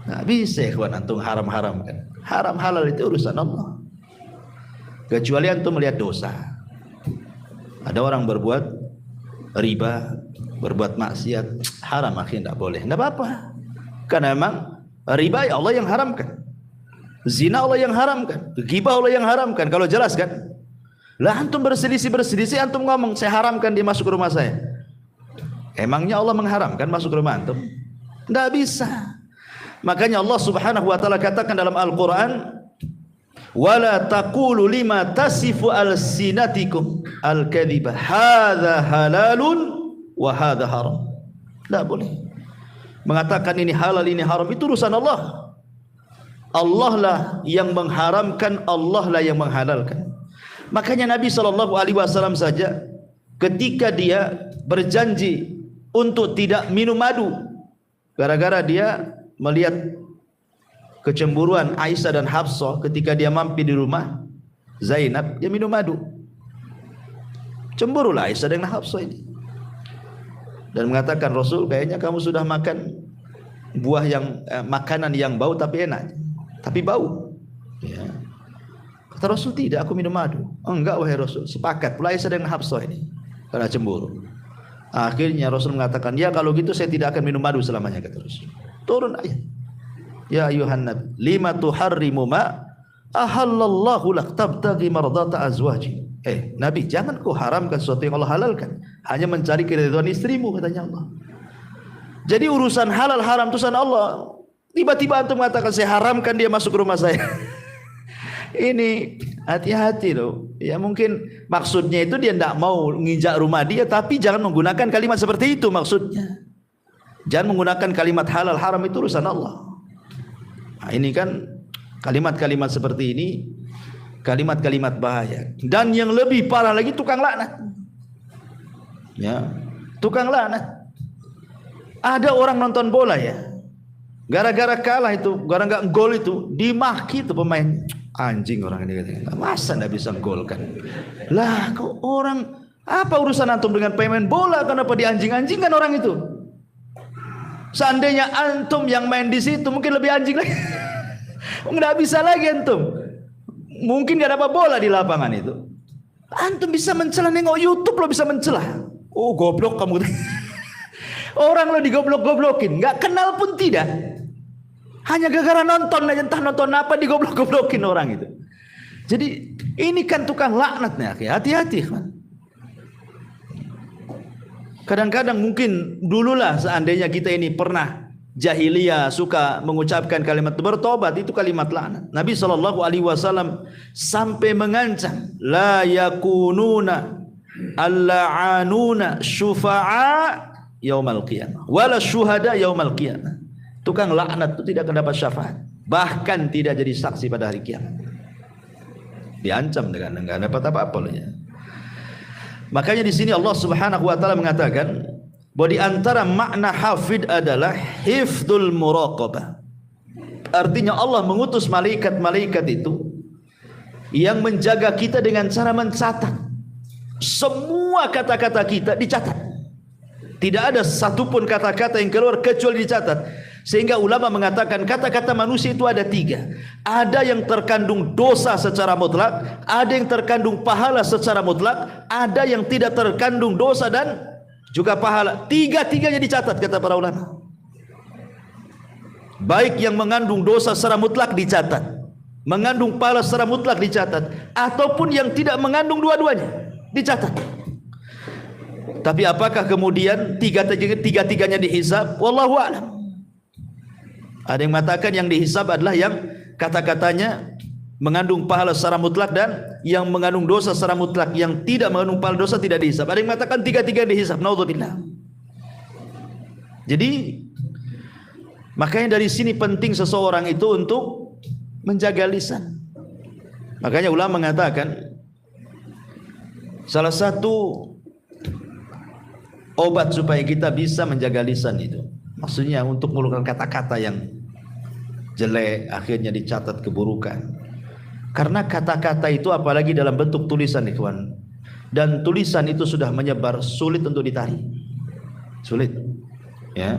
Nah bisa ikhwan antum haram-haramkan. Haram halal itu urusan Allah. Kecuali antum melihat dosa. Ada orang berbuat riba, berbuat maksiat, haram akhirnya tidak boleh. Tidak apa-apa. Karena memang riba ya Allah yang haramkan. Zina Allah yang haramkan, ghibah Allah yang haramkan. Kalau jelas kan? Lah antum berselisih antum ngomong saya haramkan dia masuk ke rumah saya. Emangnya Allah mengharamkan masuk ke rumah antum? Enggak bisa. Makanya Allah Subhanahu wa taala katakan dalam Al-Qur'an, "Wala taqulu lima tasifu alsinatikum al-kadhiba hadza halalun wa hadza haram." Enggak boleh mengatakan ini halal ini haram, itu urusan Allah. Allah lah yang mengharamkan, Allah lah yang menghalalkan. Makanya Nabi SAW saja ketika dia berjanji untuk tidak minum madu gara-gara dia melihat kecemburuan Aisyah dan Hafsah ketika dia mampir di rumah Zainab, dia minum madu. Cemburulah Aisyah dan Hafsah ini dan mengatakan, Rasul kayaknya kamu sudah makan buah yang makanan yang bau tapi enak, tapi bau. Ya. Kata Rasul, tidak, aku minum madu. Oh, enggak wahai Rasul. Sepakat pula Aisyah dengan Hafsah ini karena cemburu. Akhirnya Rasul mengatakan, ya kalau gitu saya tidak akan minum madu selamanya, kata Rasul. Turun ayat, ya ayuhan nabi lima tuharrimu ma ahallallahu lak tabtaghi mardata azwaji. Nabi, jangan kau haramkan sesuatu yang Allah halalkan hanya mencari keridhaan istrimu, katanya Allah. Jadi urusan halal haram itu urusan Allah. Tiba-tiba antum mengatakan saya haramkan dia masuk ke rumah saya. Ini hati-hati loh. Ya mungkin maksudnya itu dia tidak mau nginjak rumah dia, tapi jangan menggunakan kalimat seperti itu maksudnya. Jangan menggunakan kalimat halal haram, itu urusan Allah. Nah, ini kan Kalimat-kalimat seperti ini kalimat-kalimat bahaya. Dan yang lebih parah lagi tukang laknat. Ya, tukang laknat. Ada orang nonton bola ya, gara-gara kalah itu, gara-gara nggak gol itu, dimaki tuh pemain. Anjing orang ini katanya. Masa nggak bisa gol kan? Lah kok orang, apa urusan antum dengan pemain bola? Kenapa dianjing-anjingkan orang itu? Seandainya antum yang main di situ mungkin lebih anjing lagi. Nggak bisa lagi antum. Mungkin nggak dapat bola di lapangan itu. Antum bisa mencela, nengok YouTube lo bisa mencela. Oh goblok kamu. Orang lo digoblok-goblokin, nggak kenal pun tidak. Hanya gara-gara nonton aja, entah nonton apa digoblok-goblokin orang itu. Jadi ini kan tukang laknatnya, hati-hati kan. Kadang-kadang mungkin dululah seandainya kita ini pernah jahiliyah suka mengucapkan kalimat bertobat, itu kalimat laknat. Nabi SAW sampai mengancam, la yakununa al-la'anuna syufa'a yaumal qiyamah wala syuhada yaumal qiyamah. Tukang laknat itu tidak akan dapat syafaat, bahkan tidak jadi saksi pada hari kiamat. Diancam dengan enggak dapat apa-apa loh ya. Makanya di sini Allah Subhanahu wa taala mengatakan bahwa di antara makna hafid adalah hifdzul muraqabah. Artinya Allah mengutus malaikat-malaikat itu yang menjaga kita dengan cara mencatat. Semua kata-kata kita dicatat. Tidak ada satupun kata-kata yang keluar kecuali dicatat. Sehingga ulama mengatakan kata-kata manusia itu ada 3. Ada yang terkandung dosa secara mutlak, ada yang terkandung pahala secara mutlak, ada yang tidak terkandung dosa dan juga pahala. Tiga-tiganya dicatat kata para ulama. Baik yang mengandung dosa secara mutlak dicatat, mengandung pahala secara mutlak dicatat, ataupun yang tidak mengandung dua-duanya dicatat. Tapi apakah kemudian tiga-tiganya dihisab? Wallahu a'lam. Ada yang mengatakan yang dihisab adalah yang kata-katanya mengandung pahala secara mutlak dan yang mengandung dosa secara mutlak. Yang tidak mengandung pahala dosa tidak dihisab. Ada yang mengatakan tiga-tiga dihisab. Naudzubillah. Jadi makanya dari sini penting seseorang itu untuk menjaga lisan. Makanya ulama mengatakan salah satu obat supaya kita bisa menjaga lisan itu, maksudnya untuk mengeluarkan kata-kata yang jelek, akhirnya dicatat keburukan. Karena kata-kata itu apalagi dalam bentuk tulisan, ikhwan, dan tulisan itu sudah menyebar, sulit untuk ditarik, sulit ya.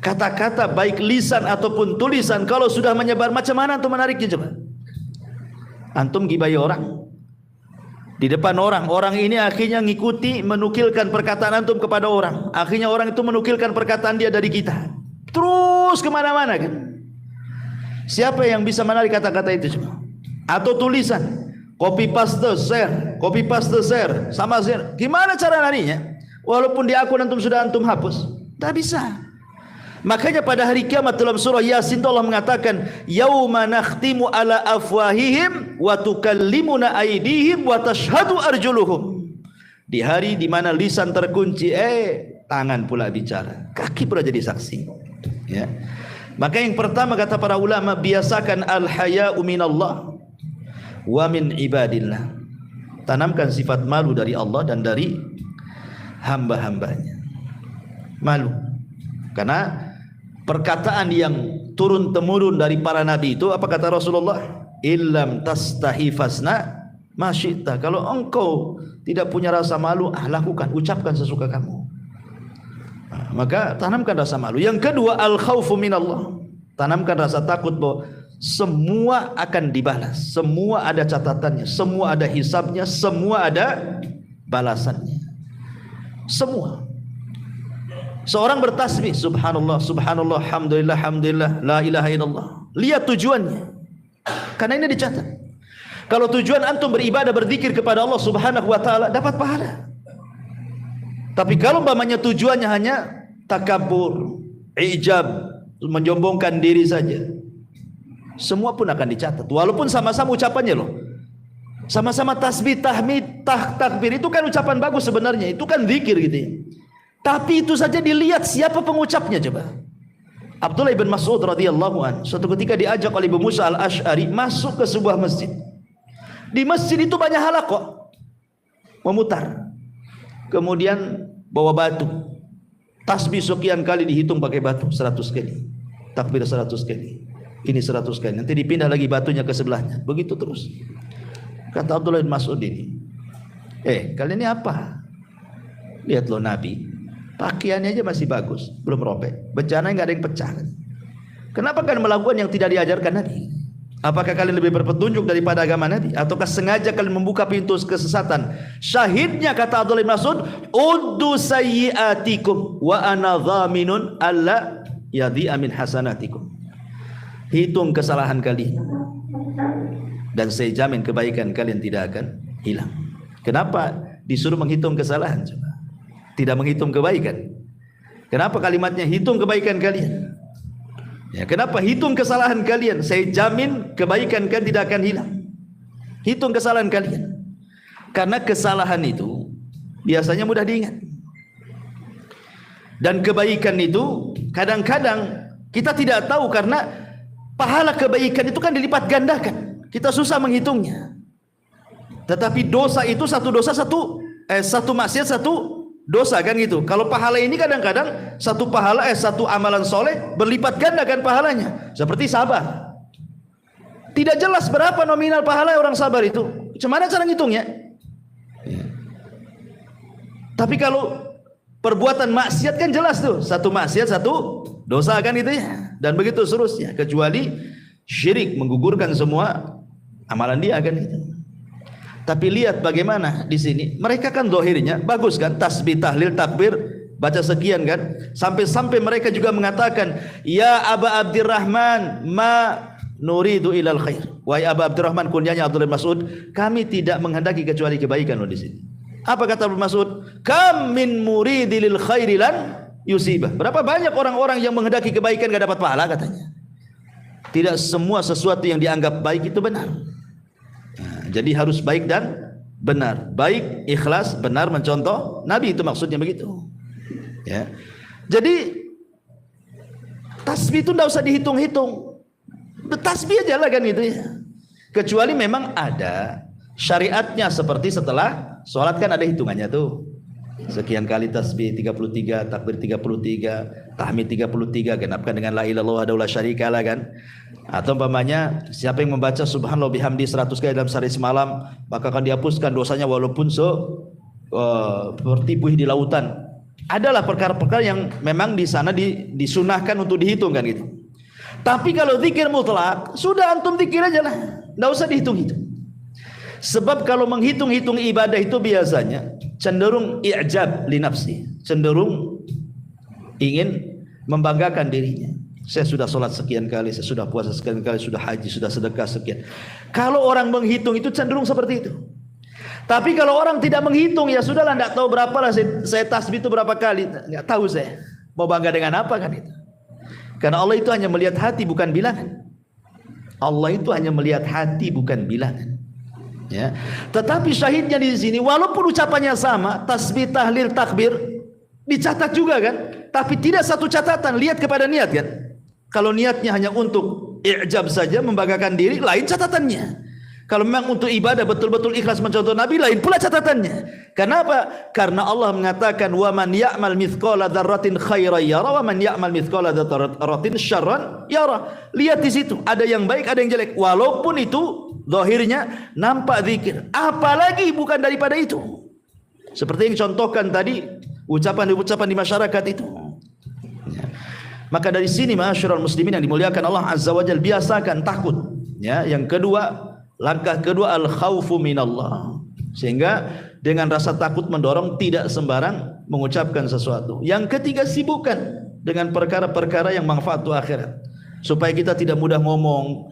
Kata-kata baik lisan ataupun tulisan kalau sudah menyebar, macam mana antum menariknya coba? Antum gibai orang di depan orang, orang ini akhirnya ngikuti menukilkan perkataan antum kepada orang, akhirnya orang itu menukilkan perkataan dia dari kita, terus kemana-mana kan. Siapa yang bisa menarik kata-kata itu coba? Atau tulisan, copy paste share, copy paste share, sama share. Gimana cara narinya? Walaupun di akun antum sudah antum hapus, tak bisa. Makanya pada hari kiamat dalam surah Yasin Allah mengatakan, yauma nakhtimu ala afwahihim wa tukallimuna aydihim wa tashhadu arjuluhum. Di hari di mana lisan terkunci, tangan pula bicara, kaki pula jadi saksi. Ya. Maka yang pertama kata para ulama, biasakan al-haya'u minallah wa min ibadillah. Tanamkan sifat malu dari Allah dan dari hamba-hambanya. Malu. Karena perkataan yang turun temurun dari para nabi itu, apa kata Rasulullah? Illam tastahi fasna ma syi'ta. Kalau engkau tidak punya rasa malu, lakukan, ucapkan sesuka kamu. Maka tanamkan rasa malu. Yang kedua, al-khaufu minallah. Tanamkan rasa takut bahwa semua akan dibalas, semua ada catatannya, semua ada hisabnya, semua ada balasannya. Semua. Seorang bertasbih, subhanallah, subhanallah, alhamdulillah, alhamdulillah, la ilaha illallah. Lihat tujuannya. Karena ini dicatat. Kalau tujuan antum beribadah, berzikir kepada Allah Subhanahu wa taala, dapat pahala. Tapi kalau umpamanya tujuannya hanya takabur, ijab, menyombongkan diri saja, semua pun akan dicatat. Walaupun sama-sama ucapannya loh, sama-sama tasbih, tahmid, takbir, itu kan ucapan bagus sebenarnya, itu kan zikir gitu ya. Tapi itu saja dilihat siapa pengucapnya coba. Abdullah bin Mas'ud radhiyallahu anhu suatu ketika diajak oleh Abu Musa al-Asy'ari masuk ke sebuah masjid. Di masjid itu banyak halaqah memutar. Kemudian bawa batu. Tasbih sekian kali dihitung pakai batu 100 kali. Takbir 100 kali. Ini 100 kali. Nanti dipindah lagi batunya ke sebelahnya. Begitu terus. Kata Abdullah bin Mas'ud ini, kalian ini apa? Lihat loh Nabi, pakaiannya aja masih bagus, belum robek. Bencana nggak ada yang pecah. Kenapa kalian melakukan yang tidak diajarkan Nabi? Apakah kalian lebih berpetunjuk daripada agama Nabi? Ataukah sengaja kalian membuka pintu kesesatan? Syahidnya kata Abdullah bin Mas'ud, uddu sayyiatikum wa ana dhaminun alla yadhi'a min hasanatikum. Hitung kesalahan kalian dan saya jamin kebaikan kalian tidak akan hilang. Kenapa disuruh menghitung kesalahan? Coba. Tidak menghitung kebaikan. Kenapa kalimatnya hitung kebaikan kalian? Ya, kenapa hitung kesalahan kalian? Saya jamin kebaikan kalian tidak akan hilang. Hitung kesalahan kalian. Karena kesalahan itu biasanya mudah diingat. Dan kebaikan itu kadang-kadang kita tidak tahu karena pahala kebaikan itu kan dilipat gandakan. Kita susah menghitungnya. Tetapi dosa itu satu dosa satu maksiat satu dosa kan gitu. Kalau pahala ini kadang-kadang satu pahala satu amalan soleh berlipat ganda kan pahalanya. Seperti sabar. Tidak jelas berapa nominal pahala orang sabar itu. Gimana cara ngitungnya? Ya. Tapi kalau perbuatan maksiat kan jelas tuh. Satu maksiat satu dosa kan gitu ya. Dan begitu seterusnya. Kecuali syirik menggugurkan semua amalan dia kan itu. Tapi lihat bagaimana di sini. Mereka kan zahirnya bagus kan, tasbih, tahlil, takbir, baca sekian kan. Sampai-sampai mereka juga mengatakan, ya Aba Abdurrahman, ma nuridu ilal khair. Wahai Aba Abdurrahman, kunyanya Abdullah bin Mas'ud, kami tidak menghendaki kecuali kebaikan loh di sini. Apa kata Abdullah bin Mas'ud? Kam min muridil khairi lan yusibah. Berapa banyak orang-orang yang menghendaki kebaikan enggak dapat pahala katanya. Tidak semua sesuatu yang dianggap baik itu benar. Nah, jadi harus baik dan benar. Baik, ikhlas, benar mencontoh Nabi, itu maksudnya begitu. Ya. Jadi tasbih itu tidak usah dihitung-hitung. Tasbih aja lah kan itu ya. Kecuali memang ada syariatnya seperti setelah sholat kan ada hitungannya tuh. Sekian kali tasbih 33, takbir 33, tahmid 33, genapkan dengan la ilaha illallah wahdahu la syarikalah kan. Atau umpamanya siapa yang membaca subhanallah bihamdi 100 kali dalam sehari semalam, maka akan dihapuskan dosanya walaupun seperti buih di lautan. Adalah perkara-perkara yang memang di sana disunahkan untuk dihitung kan gitu. Tapi kalau zikir mutlak, sudah antum zikir aja lah, enggak usah dihitung-hitung. Sebab kalau menghitung-hitung ibadah itu biasanya cenderung i'jab li nafsi, cenderung ingin membanggakan dirinya. Saya sudah sholat sekian kali, saya sudah puasa sekian kali, sudah haji, sudah sedekah sekian. Kalau orang menghitung itu cenderung seperti itu. Tapi kalau orang tidak menghitung, ya sudahlah, tidak tahu berapa lah saya tasbih itu berapa kali, nggak tahu saya. Mau bangga dengan apa kan itu? Karena Allah itu hanya melihat hati bukan bilangan. Allah itu hanya melihat hati bukan bilangan. Ya. Tetapi syahidnya di sini, walaupun ucapannya sama, tasbih, tahlil, takbir, dicatat juga kan? Tapi tidak satu catatan, lihat kepada niat kan? Kalau niatnya hanya untuk i'jab saja, membanggakan diri, lain catatannya. Kalau memang untuk ibadah betul-betul ikhlas mencontoh Nabi, lain pula catatannya. Kenapa? Karena Allah mengatakan, wa man ya'mal mithqala dzarratin khairan yara wa man ya'mal mithqala dzarratin syarran yara. Lihat di situ, ada yang baik, ada yang jelek. Walaupun itu zahirnya nampak zikir, apalagi bukan daripada itu. Seperti yang contohkan tadi, ucapan-ucapan di masyarakat itu. Ya. Maka dari sini ma'asyiral muslimin yang dimuliakan Allah Azza wa Jalla, biasakan takut. Ya, yang kedua, langkah kedua al-khaufu minallah. Sehingga dengan rasa takut mendorong tidak sembarang mengucapkan sesuatu. Yang ketiga, sibukkan dengan perkara-perkara yang manfaat untuk akhirat. Supaya kita tidak mudah ngomong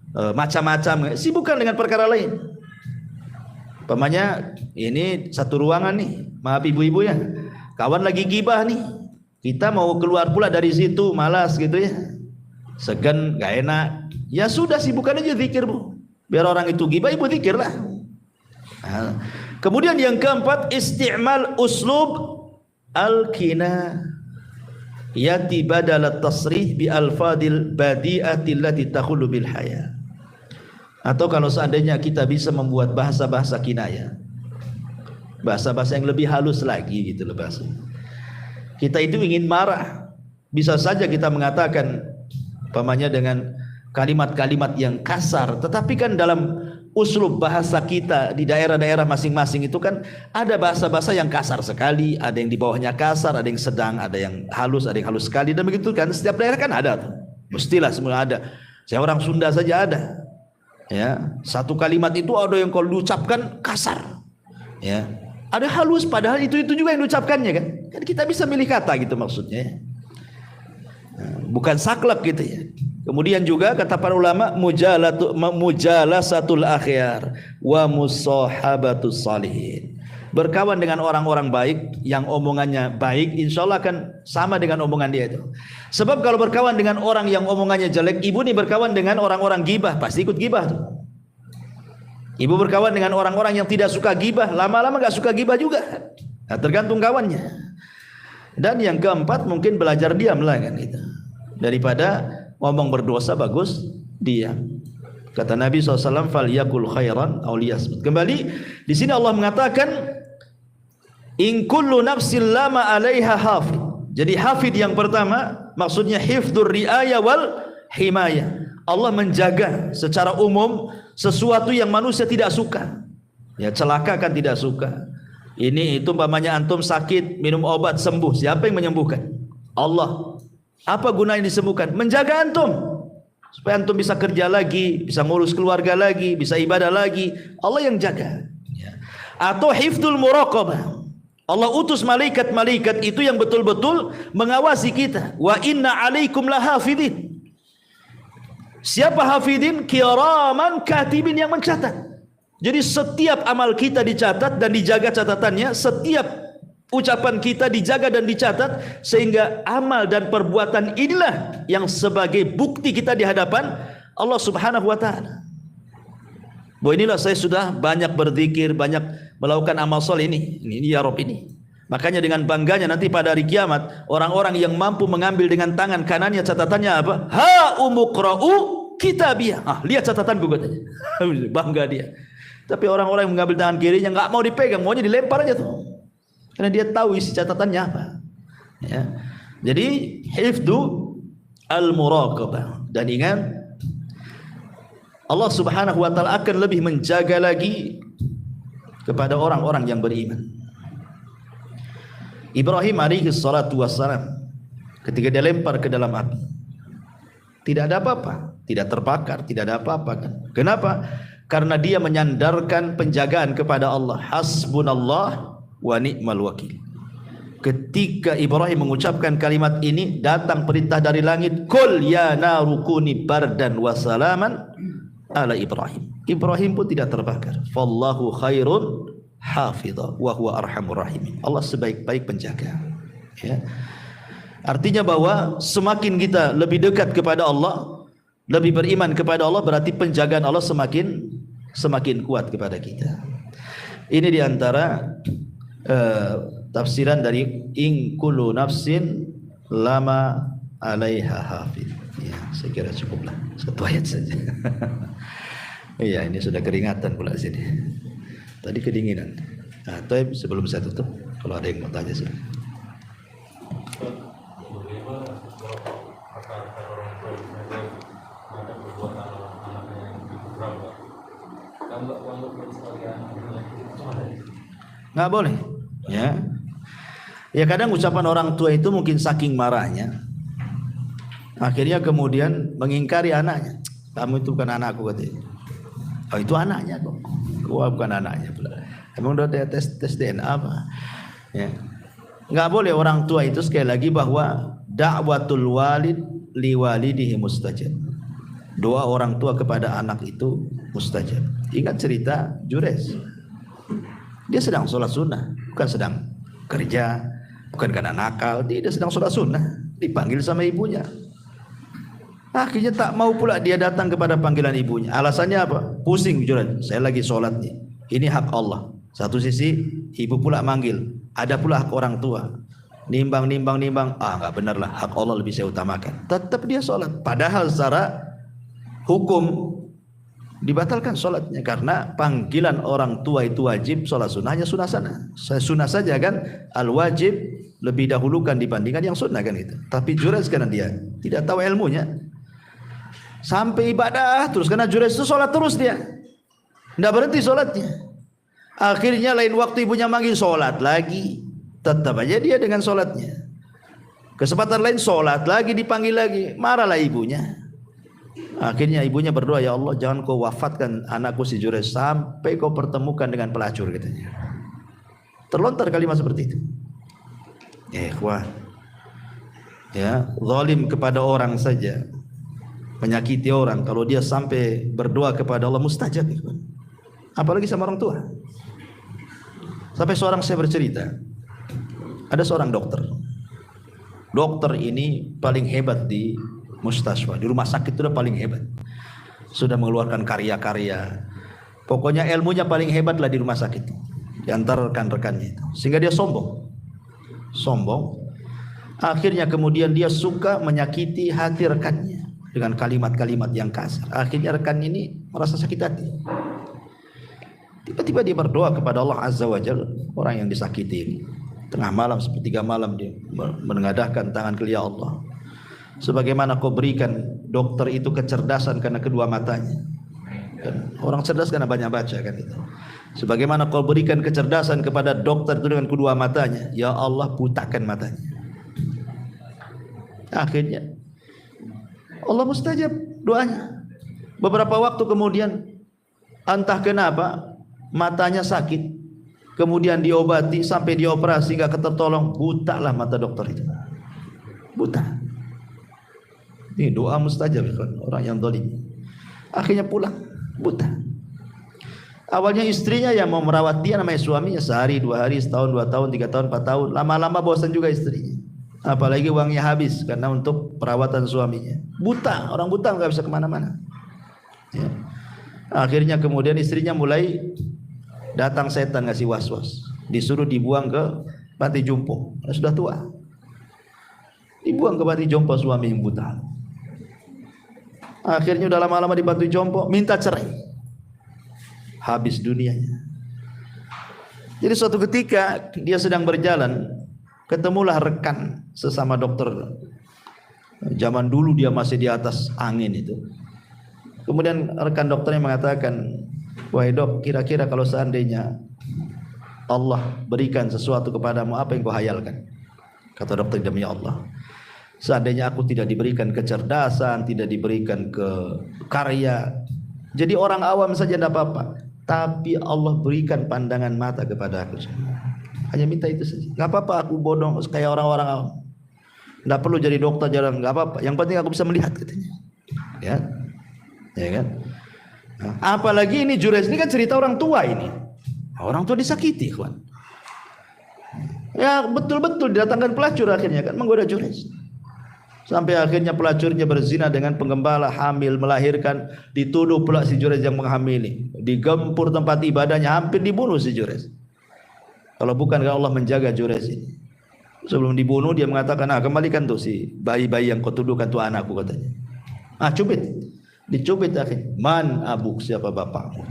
macam-macam, sibukkan dengan perkara lain. Umpamanya ini satu ruangan nih, maaf ibu-ibu ya, kawan lagi gibah nih, kita mau keluar pula dari situ, malas gitu ya, segan, gak enak, ya sudah sibukkan aja zikir bu, biar orang itu gibah, ibu zikir lah. Nah, kemudian yang keempat, isti'mal uslub al-kina. yati badal at-tasrih bi alfadil badi'ati allati takhulu bil haya. Atau kalau seandainya kita bisa membuat bahasa-bahasa kinayah, bahasa-bahasa yang lebih halus lagi gitu loh bahasa. Kita itu ingin marah, bisa saja kita mengatakan umpamanya dengan kalimat-kalimat yang kasar, tetapi kan dalam uslub bahasa kita di daerah-daerah masing-masing itu kan ada bahasa-bahasa yang kasar sekali, ada yang di bawahnya kasar, ada yang sedang, ada yang halus sekali, dan begitu kan setiap daerah kan ada tuh. Mestilah semua ada. Saya orang Sunda saja ada. Ya, satu kalimat itu ada yang kalau diucapkan kasar. Ya. Ada halus padahal itu juga yang diucapkannya kan. Kan kita bisa milih kata gitu maksudnya. Bukan saklek gitu ya. Kemudian juga kata para ulama mujalasatul akhyar wa musahabatus salihin. Berkawan dengan orang-orang baik yang omongannya baik, insyaallah akan sama dengan omongan dia itu. Sebab kalau berkawan dengan orang yang omongannya jelek, ibu nih berkawan dengan orang-orang gibah, pasti ikut gibah tuh. Ibu berkawan dengan orang-orang yang tidak suka gibah, lama-lama gak suka gibah juga. Nah, tergantung kawannya. Dan yang keempat mungkin belajar diam lah kan gitu. Daripada ngomong berdosa bagus diam. Kata Nabi SAW, "Falyakul khairan aw liyasmut." Kembali di sini Allah mengatakan, "In kullu nafsin lama 'alaiha hafid." Jadi hafid yang pertama maksudnya hifdzur riayah wal himayah. Allah menjaga secara umum sesuatu yang manusia tidak suka. Ya, celaka kan tidak suka. Ini itu umpamanya antum sakit, minum obat sembuh. Siapa yang menyembuhkan? Allah. Apa gunanya disembuhkan? Menjaga antum. Supaya antum bisa kerja lagi, bisa ngurus keluarga lagi, bisa ibadah lagi. Allah yang jaga. Ya. Atau hifdzul muraqabah. Allah utus malaikat-malaikat itu yang betul-betul mengawasi kita. Wa inna 'alaikum lahafidin. Siapa hafidin? Kiraman katibin, yang mencatat. Jadi setiap amal kita dicatat dan dijaga catatannya. Setiap ucapan kita dijaga dan dicatat, sehingga amal dan perbuatan inilah yang sebagai bukti kita di hadapan Allah Subhanahu wa taala. Bahwa inilah saya sudah banyak berzikir, banyak melakukan amal soleh ini ya Rob ini. Makanya dengan bangganya nanti pada hari kiamat, orang-orang yang mampu mengambil dengan tangan kanannya catatannya apa? Ha umuqra'u kitabiyah. Ah, lihat catatanku katanya. Bangga dia. Tapi orang-orang yang mengambil tangan kirinya nggak mau dipegang, maunya dilempar aja tuh. Karena dia tahu isi catatannya apa. Ya. Jadi hifdzu al-muraqabah. Dan ingat, Allah Subhanahu wa taala akan lebih menjaga lagi kepada orang-orang yang beriman. Ibrahim alaihi salatu wassalam ketika dia lempar ke dalam api, tidak ada apa-apa, tidak terbakar, tidak ada apa-apa kan. Kenapa? Karena dia menyandarkan penjagaan kepada Allah. Hasbunallah wa ni'mal wakil. Ketika Ibrahim mengucapkan kalimat ini, datang perintah dari langit, "Qul ya naru kuni bardan wa salaman ala Ibrahim." Ibrahim pun tidak terbakar. Fallahu khairun hafidha wa huwa arhamur rahimin. Allah sebaik-baik penjaga. Ya. Artinya bahwa semakin kita lebih dekat kepada Allah, lebih beriman kepada Allah, berarti penjagaan Allah semakin kuat kepada kita. Ini diantara tafsiran dari in kullu nafsin lama 'alaiha hafid. Ya, saya kira cukuplah satu ayat saja. Iya, ini sudah keringatan pula sini. Tadi kedinginan. Nah, tapi sebelum saya tutup, kalau ada yang mau tanya sih. Nggak boleh. Ya. Ya kadang ucapan orang tua itu mungkin saking marahnya, akhirnya kemudian mengingkari anaknya. Kamu itu bukan anakku katanya. Oh itu anaknya kok. Gua bukan anaknya pula. Emang udah tes DNA apa? Ya. Nggak boleh orang tua itu, sekali lagi, bahwa da'watul walid liwalidihi mustajab. Doa orang tua kepada anak itu mustajab. Ingat cerita Jures. Dia sedang sholat sunnah, bukan sedang kerja, bukan karena nakal. Dia sedang sholat sunnah, dipanggil sama ibunya. Akhirnya tak mau pula dia datang kepada panggilan ibunya. Alasannya apa? Pusing Jures, saya lagi sholat nih. Ini hak Allah. Satu sisi ibu pula manggil, ada pula hak orang tua. nimbang, nggak benar lah, hak Allah lebih saya utamakan. Tetap dia sholat. Padahal secara hukum dibatalkan sholatnya karena panggilan orang tua itu wajib, sholat sunnahnya sunnah sana. Sunnah saja kan, al wajib lebih dahulukan dibandingkan yang sunnah kan itu. Tapi Jurayj karena dia tidak tahu ilmunya, sampai ibadah terus karena Jurayj itu sholat terus dia, tidak berhenti sholatnya. Akhirnya lain waktu ibunya manggil sholat lagi, tetap aja dia dengan sholatnya. Kesempatan lain sholat lagi, dipanggil lagi, marahlah ibunya. Akhirnya ibunya berdoa, ya Allah jangan kau wafatkan anakku si Jurayj sampai kau pertemukan dengan pelacur, katanya. Terlontar kalimat seperti itu. Ikhwan, ya, zalim kepada orang saja, menyakiti orang, kalau dia sampai berdoa kepada Allah mustajab, ikhwan. Apalagi sama orang tua. Sampai seorang saya bercerita, ada seorang dokter. Dokter ini paling hebat di mustaswa, di rumah sakit itu udah paling hebat. Sudah mengeluarkan karya-karya. Pokoknya ilmunya paling hebat lah di rumah sakit, di antara rekan-rekannya itu. Sehingga dia sombong. Akhirnya kemudian dia suka menyakiti hati rekannya dengan kalimat-kalimat yang kasar. Akhirnya rekan ini merasa sakit hati. Tiba-tiba dia berdoa kepada Allah Azza wa Jalla, orang yang disakiti ini. Tengah malam, sepertiga malam dia menengadahkan tangan ke ya Allah, sebagaimana kau berikan dokter itu kecerdasan karena kedua matanya. Dan orang cerdas karena banyak baca kan itu. Sebagaimana kau berikan kecerdasan kepada dokter itu dengan kedua matanya, ya Allah butakan matanya. Akhirnya Allah mustajab doanya. Beberapa waktu kemudian entah kenapa matanya sakit, kemudian diobati sampai dioperasi gak tertolong, buta lah mata dokter itu, buta. Ini doa mustajab kan, orang yang zalim. Akhirnya pulang buta. Awalnya istrinya yang mau merawat dia, namanya suaminya, sehari, 2 hari, setahun, 2 tahun, 3 tahun, 4 tahun. Lama-lama bosan juga istrinya. Apalagi uangnya habis karena untuk perawatan suaminya. Buta, orang buta nggak bisa kemana-mana. Ya. Akhirnya kemudian istrinya mulai datang setan ngasih was-was, disuruh dibuang ke panti jompo. Sudah tua, dibuang ke panti jompo suami yang buta. Akhirnya udah lama-lama di panti jompo, minta cerai, habis dunianya. Jadi suatu ketika dia sedang berjalan, ketemulah rekan sesama dokter. Zaman dulu dia masih di atas angin itu. Kemudian rekan dokternya mengatakan, wahai dok, kira-kira kalau seandainya Allah berikan sesuatu kepadamu, apa yang kau hayalkan? Kata dokter, demi Allah, seandainya aku tidak diberikan kecerdasan, tidak diberikan karya, jadi orang awam saja tidak apa-apa, tapi Allah berikan pandangan mata kepada aku. Hanya minta itu saja. Gak apa-apa aku bodoh kayak orang-orang awam, tidak perlu jadi dokter, jarang, gak apa-apa. Yang penting aku bisa melihat, katanya. Ya kan? Nah, apalagi ini Jurayj ini kan cerita orang tua ini. Orang tua disakiti, kawan. Ya betul-betul didatangkan pelacur akhirnya kan menggoda Jurayj. Sampai akhirnya pelacurnya berzina dengan penggembala, hamil, melahirkan, dituduh pula si Jurayj yang menghamili. Digempur tempat ibadahnya, hampir dibunuh si Jurayj. Kalau bukan kalau Allah menjaga Jurayj ini. Sebelum dibunuh dia mengatakan, kembalikan tuh si bayi-bayi yang kau tuduhkan tuh anakku, katanya. Cubit. Dicubit akhirnya, man abuk, siapa bapakmu?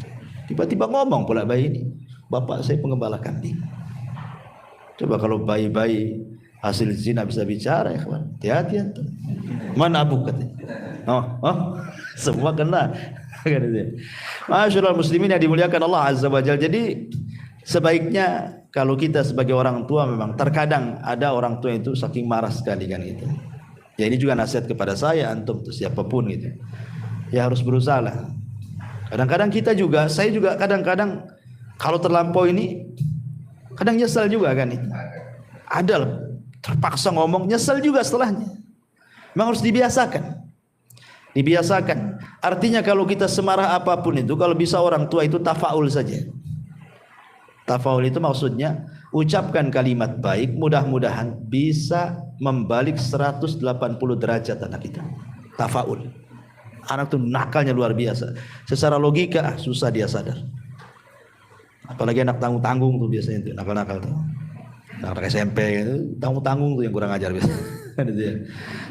Tiba-tiba ngomong pula bayi ini, bapak saya penggembala kambing. Coba kalau bayi-bayi hasil zina bisa bicara, ya kawan, hati-hati antum. Man abuk, katanya. Semua kena. Masyaallah muslimin yang dimuliakan Allah Azza wa Jalla. Jadi sebaiknya kalau kita sebagai orang tua, memang terkadang ada orang tua itu saking marah sekali kan gitu. Ya ini juga nasihat kepada saya, antum tuh siapapun gitu. Ya harus berusaha lah. Kadang-kadang kita juga, saya juga kadang-kadang kalau terlampau ini, kadang nyesal juga kan itu. Ada loh, terpaksa ngomong, nyesal juga setelahnya. Memang harus dibiasakan. Dibiasakan. Artinya kalau kita semarah apapun itu, kalau bisa orang tua itu tafaul saja. Tafaul itu maksudnya ucapkan kalimat baik, mudah-mudahan bisa membalik 180 derajat anak kita. Tafaul. Anak tuh nakalnya luar biasa. Secara logika susah dia sadar. Apalagi anak tanggung-tanggung tuh biasanya itu nakal-nakal tuh. Anak SMP itu tanggung-tanggung tuh yang kurang ajar biasa. Gitu ya.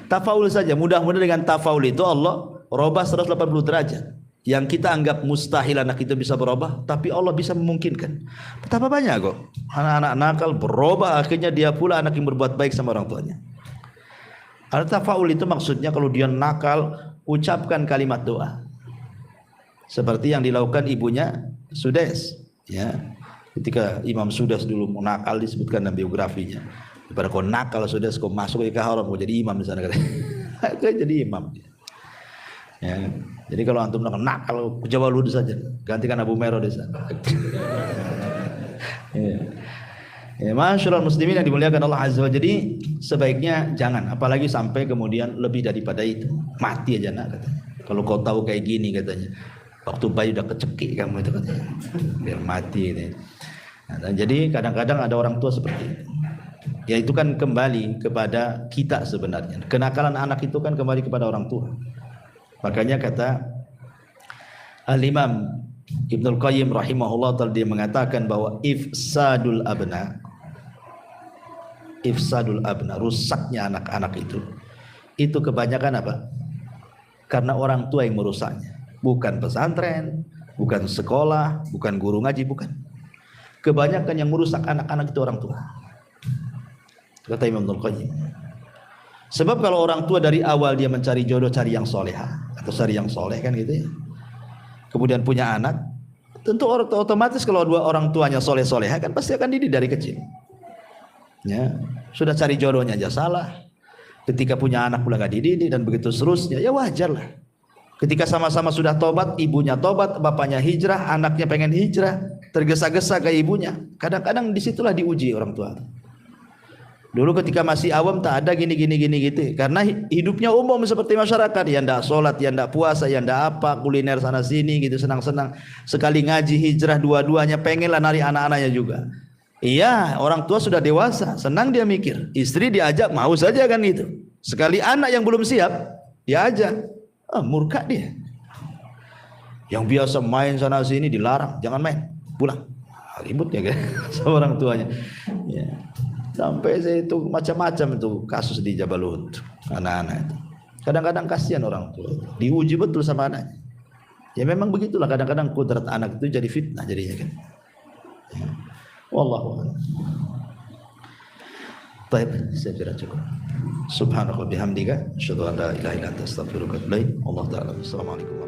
Tafaul saja, mudah-mudahan dengan tafaul itu Allah robah 180 derajat. Yang kita anggap mustahil anak itu bisa berubah, tapi Allah bisa memungkinkan. Betapa banyak kok anak-anak nakal berubah, akhirnya dia pula anak yang berbuat baik sama orang tuanya. Al-tafaul itu maksudnya kalau dia nakal, ucapkan kalimat doa. Seperti yang dilakukan ibunya Sudes, ya. Ketika Imam Sudes dulu mau nakal disebutkan dalam biografinya. Daripada kau nakal Sudes, kau masuk ke haram, kau jadi imam di sana katanya. Kau jadi imam. Ya. Jadi kalau antum nakal, coba ludes saja, gantikan Abu Mero di sana. Ya, masyaallah muslimin yang dimuliakan Allah Azza wa Jalla. Jadi sebaiknya jangan, apalagi sampai kemudian lebih daripada itu, mati aja nak katanya. Kalau kau tahu kayak gini katanya, waktu bayi udah kecekik kamu itu katanya, biar mati katanya. Nah, jadi kadang-kadang ada orang tua seperti itu. Ya itu kan kembali kepada kita sebenarnya. Kenakalan anak itu kan kembali kepada orang tua. Makanya kata Al-Imam Ibnul Qayyim rahimahullah ta'ala, dia mengatakan bahwa ifsadul abna, rusaknya anak-anak itu kebanyakan apa? Karena orang tua yang merusaknya. Bukan pesantren, bukan sekolah, bukan guru ngaji, bukan. Kebanyakan yang merusak anak-anak itu orang tua. Kata Imam Ibnul Qayyim. Sebab kalau orang tua dari awal dia mencari jodoh, cari yang soleha atau cari yang soleh kan gitu ya. Kemudian punya anak, tentu otomatis kalau dua orang tuanya soleh-soleha kan pasti akan dididik dari kecil. Ya, sudah cari jodohnya aja salah. Ketika punya anak pula nggak dididik dan begitu seterusnya, ya wajar lah. Ketika sama-sama sudah tobat, ibunya tobat, bapaknya hijrah, anaknya pengen hijrah, tergesa-gesa ke ibunya. Kadang-kadang disitulah diuji orang tua. Dulu ketika masih awam tak ada gini gitu. Karena hidupnya umum seperti masyarakat, yang ndak sholat, yang ndak puasa, yang ndak apa, kuliner sana sini gitu, senang-senang. Sekali ngaji hijrah dua-duanya pengenlah nari anak-anaknya juga. Iya, orang tua sudah dewasa, senang dia mikir. Istri diajak mau saja kan gitu. Sekali anak yang belum siap, diajak, murka dia. Yang biasa main sana sini dilarang, jangan main, pulang. Ribut ya kan sama orang tuanya. Ya. Sampai saya itu macam-macam itu kasus di Jabal Uhud, anak-anak itu. Kadang-kadang kasihan orang tua, diuji betul sama anaknya. Ya memang begitulah, kadang-kadang kodrat anak itu jadi fitnah jadinya kan. Ya. Wallahu a'lam. Baik, saya kira cukup. Subhanallah bihamdika, asyhadu an la ilaha illa anta astaghfiruka wa atubu ilaik. Allah taala. Assalamualaikum.